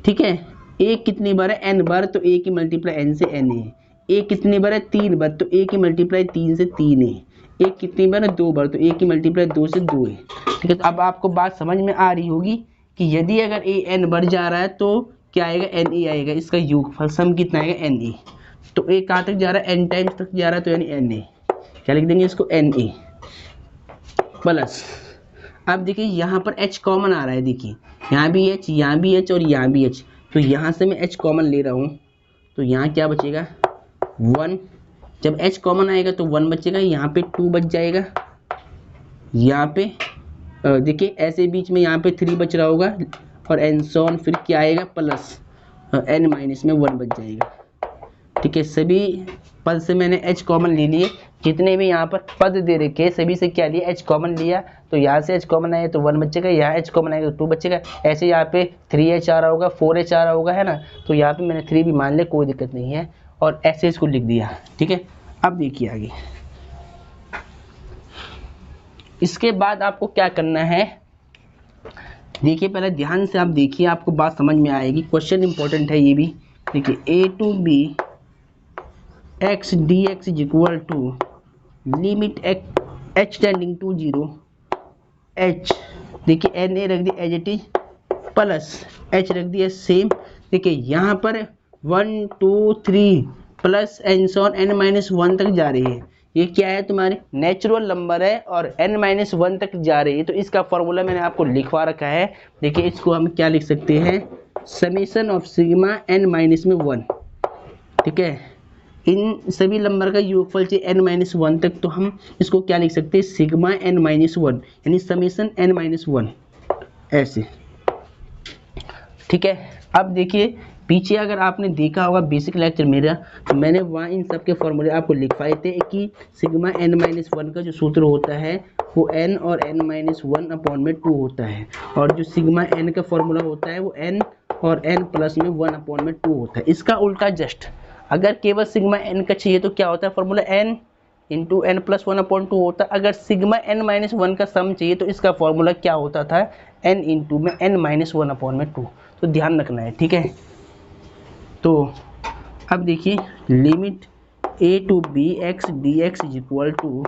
ठीक है, a कितनी बार है, n बार, तो a की मल्टीप्लाई n से n है। a कितनी बार है, 3 बार, तो a की मल्टीप्लाई 3 से 3 है। a कितनी बार है, 2 बार, तो a की मल्टीप्लाई 2 से 2 है। ठीक है, तो अब आपको बात समझ में आ रही होगी कि यदि अगर a n बढ़ जा रहा है तो क्या आएगा, n e आएगा, इसका योगफल सम कितना आएगा, n e। तो a कहाँ तक जा रहा है, n टाइम्स तक जा रहा है, तो यानी n e, क्या लिख देंगे इसको, n e प्लस। अब देखिए यहाँ पर h कॉमन आ रहा है, देखिए यहाँ भी h, यहाँ भी h और यहाँ भी h, तो यहाँ से मैं h कॉमन ले रहा हूँ, तो यहाँ क्या बचेगा 1। जब h कॉमन आएगा तो 1 बचेगा, यहाँ पे 2 बच जाएगा, यहाँ पे देखिए ऐसे बीच में यहाँ पे 3 बच रहा होगा, और एन सॉन फिर क्या आएगा प्लस n माइनस में 1 बच जाएगा। ठीक है, सभी पद से मैंने h कॉमन ले लिए, जितने भी यहाँ पर पद दे रखे सभी से क्या लिया, h कॉमन लिया, तो यहाँ से h कॉमन आया तो 1 बचेगा, यहाँ h कॉमन आएगा तो 2 बचेगा। ऐसे यहाँ पे 3h आ रहा होगा, 4h आ रहा होगा, है ना, तो यहाँ पे मैंने 3 भी मान लिया, कोई दिक्कत नहीं है, और ऐसे इसको लिख दिया। ठीक है, अब देखिए आगे, इसके बाद आपको क्या करना है, देखिए पहले ध्यान से आप देखिए, आपको बात समझ में आएगी, क्वेश्चन इंपॉर्टेंट है ये भी। देखिए a to B x D x is equal to limit h tending to 0 h। देखिए n a रख दिया as it is, plus h रख दिया सेम। देखिए यहाँ पर 1 2 3 plus and so on n minus one तक जा रही है, ये क्या है तुम्हारे नेचुरल नंबर है और n माइनस वन तक जा रही है, तो इसका फॉर्मूला मैंने आपको लिखवा रखा है। देखिए इसको हम क्या लिख सकते हैं, summation of sigma n minus में 1। ठीक है, इन सभी नंबर का योगफल चाहिए n माइनस वन तक, तो हम इसको क्या लिख सकते हैं, सिग्मा n माइनस वन, यानी समेशन n माइनस वन, ऐसे। ठीक है, अब देखिए पीछे अगर आपने देखा होगा बेसिक लेक्चर मेरा, तो मैंने वहाँ इन सब के फॉर्मूले आपको लिखवाए थे कि सिग्मा n-1 का जो सूत्र होता है वो n और n-1 अपॉन में 2 होता है, और जो सिग्मा n का फॉर्मूला होता है वो n और n प्लस में 1 अपॉन में 2 होता है। इसका उल्टा जस्ट अगर केवल सिग्मा n का चाहिए तो क्या होता है formula n into n plus 1 upon 2 होता है। अगर सिग्मा n-1 का सम चाहिए तो इसका फॉर्मूला क्या होता था n इंटू में n-1 अपॉन में 2। तो ध्यान रखना है, ठीक है। तो अब देखिए limit a to B x D x is equal to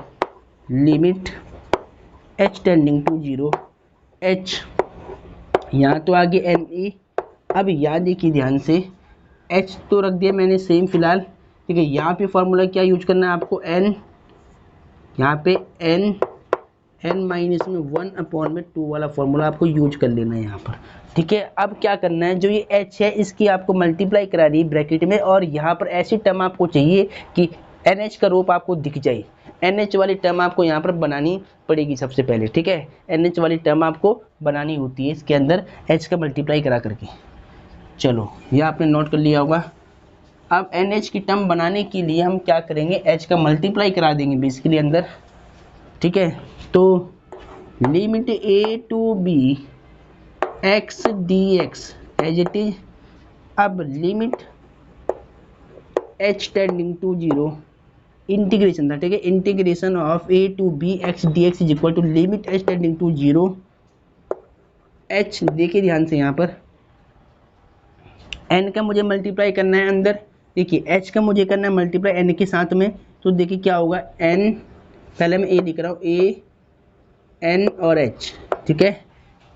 limit h tending to 0 h, यहाँ तो आगे एन ई। अब यहाँ देखिए ध्यान से h तो रख दिया मैंने सेम फिलहाल, ठीक है। यहाँ पे फॉर्मूला क्या यूज करना है आपको n, यहाँ पे n-1 अपॉन में 2 वाला फॉर्मूला आपको यूज कर लेना है यहाँ पर, ठीक है। अब क्या करना है, जो ये h है इसकी आपको मल्टीप्लाई करा दी ब्रैकेट में, और यहाँ पर ऐसी टर्म आपको चाहिए कि NH का रूप आपको दिख जाए। NH वाली टर्म आपको यहाँ पर बनानी पड़ेगी सबसे पहले, ठीक है। NH वाली टर्म आपको बनानी होती है इसके अंदर h का मल्टीप्लाई करा करके। चलो ये आपने नोट कर लिया होगा। अब NH की टर्म बनाने के लिए हम क्या करेंगे, h का मल्टीप्लाई करा देंगे बेसिकली अंदर, ठीक है। तो limit a to B x D x as it is, अब limit h tending to 0 integration था, ठीक है। Integration of a to B x D x is equal to limit h tending to 0 h। देखिए ध्यान से यहाँ पर n का मुझे मल्टीप्लाई करना है अंदर, देखिए h का मुझे करना है मल्टीप्लाई n के साथ में। तो देखिए क्या होगा n, पहले मैं a लिख रहा हूँ a n और h, ठीक है।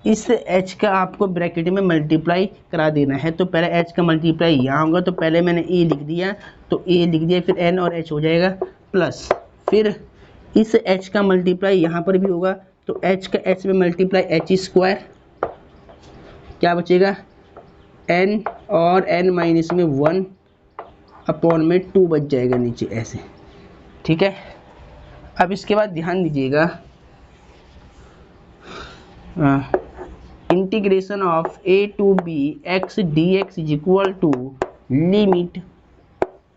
इस h का आपको ब्रैकेट में मल्टीप्लाई करा देना है। तो पहले h का मल्टीप्लाई यहाँ होगा, तो पहले मैंने a लिख दिया, तो a लिख दिया, फिर n और h हो जाएगा प्लस, फिर इस h का मल्टीप्लाई यहाँ पर भी होगा, तो h का h में मल्टीप्लाई h स्क्वायर, क्या बचेगा n और n-1 अपॉन में 2 बच जाएगा नीचे ऐसे, ठीक है। अब इसके बाद ध्यान दीजिएगा integration of a to B x D x is equal to limit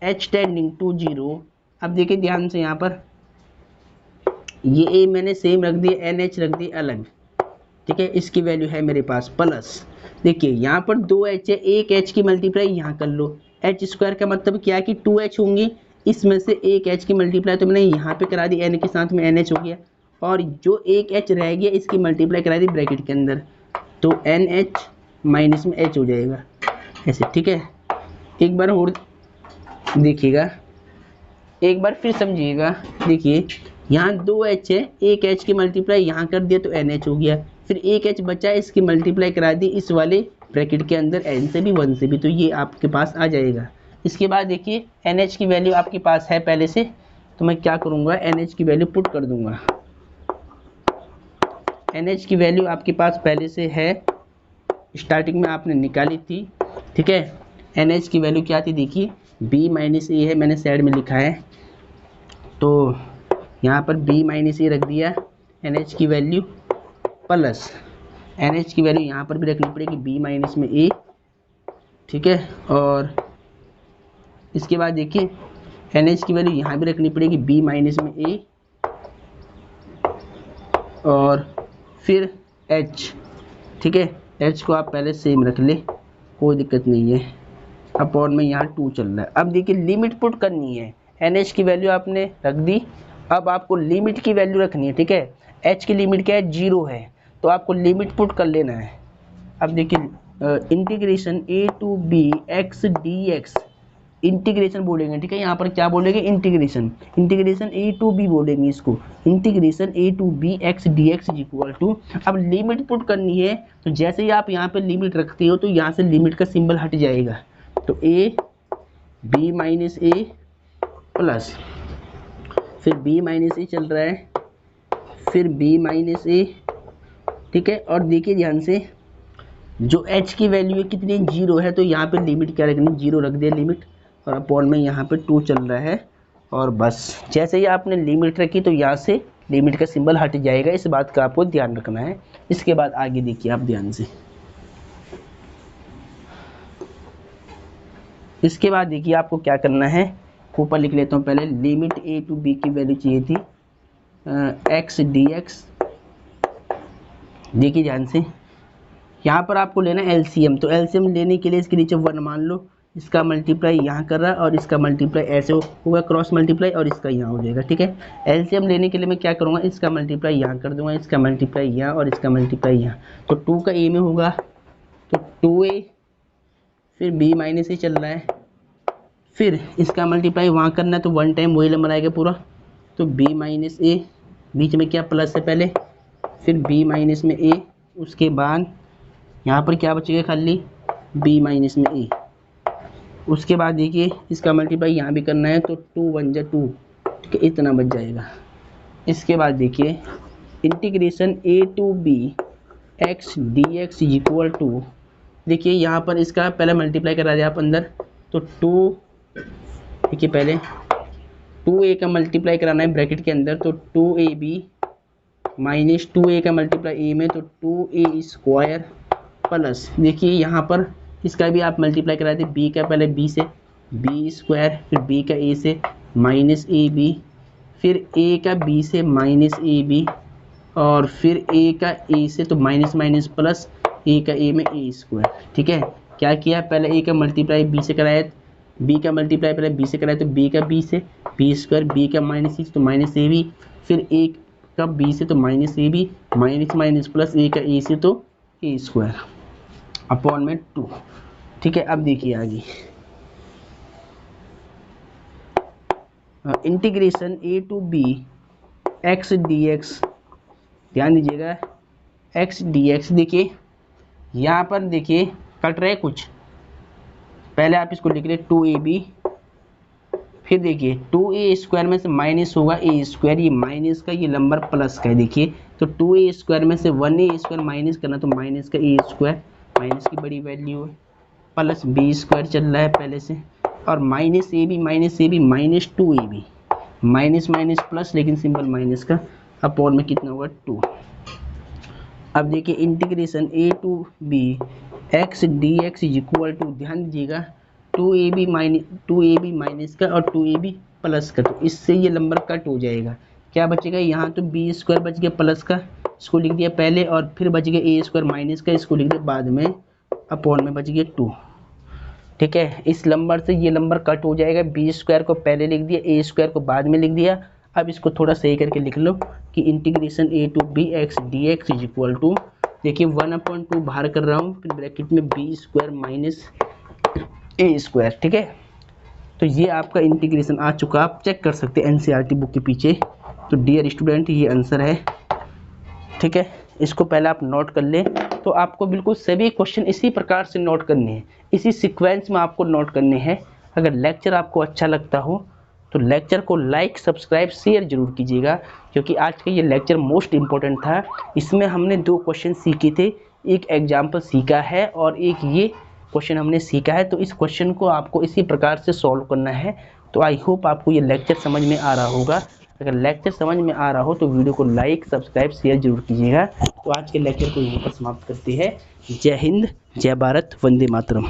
h tending to 0। अब देखिए ध्यान से यहाँ पर ये a मैंने सेम रख दिया, NH रख दिया अलग, ठीक है। इसकी वैल्यू है मेरे पास प्लस, देखिए यहाँ पर 2h है, एक h की मल्टीप्लाई यहाँ कर लो, h स्क्वायर का मतलब क्या है कि 2h होंगी, इसमें से एक h की मल्टीप्लाई तो मैंने यहाँ पे करा दी, n के साथ में NH हो गया, और जो एक h रह गया इसकी मल्टीप्लाई करा दी ब्रैकेट के अंदर, तो NH माइनस में h हो जाएगा ऐसे, ठीक है। एक बार और देखिएगा, एक बार फिर समझिएगा, देखिए यहाँ 2h है, एक h की मल्टीप्लाई यहाँ कर दिया तो NH हो गया, फिर एक h बचा इसकी मल्टीप्लाई करा दी इस वाले ब्रैकेट के अंदर n से भी 1 से भी, तो ये आपके पास आ जाएगा। इसके बाद देखिए NH की वैल्यू आपके पास है पहले से, तो मैं क्या करूँगा NH की वैल्यू पुट कर दूंगा। NH की वैल्यू आपके पास पहले से है, स्टार्टिंग में आपने निकाली थी, ठीक है। NH की वैल्यू क्या थी देखिए b माइनस ए है, मैंने साइड में लिखा है, तो यहाँ पर b माइनस ए रख दिया, NH की वैल्यू प्लस NH की वैल्यू यहाँ पर भी रखनी पड़ेगी b माइनस में a, ठीक है। और इसके बाद देखिए NH की वैल्यू यहाँ भी रखनी पड़ेगी b माइनस में a, और फिर h, ठीक है। h को आप पहले सेम रख ले, कोई दिक्कत नहीं है, अपॉन में यहाँ 2 चल रहा है। अब देखिए लिमिट पुट करनी है, NH की वैल्यू आपने रख दी, अब आपको लिमिट की वैल्यू रखनी है, ठीक है। h की लिमिट क्या है 0 है, तो आपको लिमिट पुट कर लेना है। अब देखिए integration a to B x D X, integration बोलेंगे, ठीक है। यहाँ पर क्या बोलेंगे integration, integration a to b बोलेंगे इसको, integration a to B x D x is equal to, अब लिमिट पुट करनी है, तो जैसे ही आप यहाँ पे लिमिट रखते हो तो यहाँ से लिमिट का सिंबल हट जाएगा, तो a b minus a plus, फिर b माइनस a चल रहा है, फिर b माइनस a, ठीक है। और देखिए ध्यान से जो h की वैल्यू है कितनी 0 है, तो यहाँ पे लिमिट क्या रखनी 0 रख दिया लिमिट, और अपॉन में यहाँ पे 2 चल रहा है, और बस जैसे ही आपने लिमिट रखी तो यहाँ से लिमिट का सिंबल हट जाएगा, इस बात का आपको ध्यान रखना है। इसके बाद आगे देखिए आप ध्यान से, इसके बाद देखिए आपको क्या करना है, ऊपर लिख लेता हूँ पहले, लिमिट a टू b की वैल्यू चाहिए थी x dx। देखिए ध्यान से, यहाँ पर आपको लेना है एलसीएम, तो एलसीएम लेने के लिए इसके नीचे 1 मान लो, इसका मल्टीप्लाई यहाँ कर रहा है और इसका मल्टीप्लाई ऐसे होगा क्रॉस मल्टीप्लाई, और इसका यहाँ हो जाएगा। ठीक है, एलसीएम लेने के लिए मैं क्या करूँगा, इसका मल्टीप्लाई यहाँ कर दूंगा, इसका मल्टीप्लाई यहाँ और इसका मल्टीप्लाई यहाँ, तो 2 का ए में होगा तो 2a, फिर b माइनस ए चल रहा है, फिर इसका मल्टीप्लाई वहाँ करना है तो 1 टाइम वही नंबर आएगा पूरा, तो b माइनस ए, बीच में क्या प्लस है पहले, फिर b माइनस में a, उसके बाद यहाँ पर क्या बचेगा खाली b माइनस में a। उसके बाद देखिए इसका मल्टीप्लाई यहाँ भी करना है तो 2 1 जा 2, ठीक है, इतना बच जाएगा। इसके बाद देखिए integration a to b x dx equal to, देखिए यहाँ पर इसका पहले मल्टीप्लाई करा दिया आप अंदर, तो 2, देखिए पहले 2a का मल्टीप्लाई कराना है ब्रैकेट के अंदर, तो 2ab माइनस 2a का मल्टीप्लाई a में, तो 2a स्क्वायर प्लस, देखिए यहाँ पर इसका भी आप मल्टीप्लाई कराए थे b का, पहले b से b स्क्वायर, फिर b का a से माइनस ए बी, फिर a का b से माइनस ए बी, और फिर a का a से तो माइनस माइनस प्लस, a का a में a स्क्वायर। ठीक है, क्या किया, पहले a का मल्टीप्लाई b से कराया, b का मल्टीप्लाई पहले b से कराया तो b का b से b स्क्वायर, b का माइनस तो माइनस ए बी, फिर a का b से तो minus A B, minus minus plus, a का a से तो a स्क्वायर अपॉन में 2। ठीक है, अब देखिए आगे integration a to b x dx, ध्यान दीजिएगा x dx, देखिए यहाँ पर देखिए कट रहे कुछ, पहले आप इसको लिख रहे 2ab, फिर देखिए 2a स्क्वायर में से माइनस होगा a स्क्वायर, ये माइनस का ये नंबर प्लस का है, देखिए तो 2a स्क्वायर में से 1a स्क्वायर माइनस करना, तो माइनस का a स्क्वायर, माइनस की बड़ी वैल्यू है, प्लस b स्क्वायर चल रहा है पहले से, और minus A B minus 2ab, minus minus plus लेकिन सिंपल माइनस का, अपॉन में कितना होगा 2। अब देखिए integration a to b x dx equal to, ध्यान दीजिएगा 2ab माइनस का और 2ab प्लस का, तो इससे ये नंबर कट हो जाएगा, क्या बचेगा, यहाँ तो b स्क्वायर बच गया प्लस का, इसको लिख दिया पहले, और फिर बच गया a स्क्वायर माइनस का, इसको लिख दिया बाद में, अपॉन में बच गया 2। ठीक है, इस नंबर से ये नंबर कट हो जाएगा, b स्क्वायर को पहले लिख दिया, a स्क्वायर को बाद में लिख दिया। अब इसको थोड़ा सही करके लिख लो कि integration a to b x dx is equal to, देखिए 1/2 बाहर कर रहा हूँ, फिर ब्रैकेट में b square minus a square. ठीक है, तो ये आपका इंटीग्रेशन आ चुका, आप चेक कर सकते हैं एनसीईआरटी बुक के पीछे। तो डियर स्टूडेंट ये आंसर है। ठीक है, इसको पहले आप नोट कर लें, तो आपको बिल्कुल सभी क्वेश्चन इसी प्रकार से नोट करने हैं, इसी सीक्वेंस में आपको नोट करने हैं। अगर लेक्चर आपको अच्छा लगता हो तो लेक्चर को लाइक सब्सक्राइब शेयर जरूर कीजिएगा, क्योंकि आज का ये लेक्चर मोस्ट इम्पोर्टेंट था। इसमें हमने 2 क्वेश्चन सीखे थे, एक एग्जाम्पल सीखा है और एक ये क्वेश्चन हमने सीखा है। तो इस क्वेश्चन को आपको इसी प्रकार से सॉल्व करना है। तो आई होप आपको ये लेक्चर समझ में आ रहा होगा। अगर लेक्चर समझ में आ रहा हो तो वीडियो को लाइक सब्सक्राइब शेयर जरूर कीजिएगा। तो आज के लेक्चर को यहीं पर समाप्त करते हैं। जय हिंद, जय भारत, वंदे मातरम।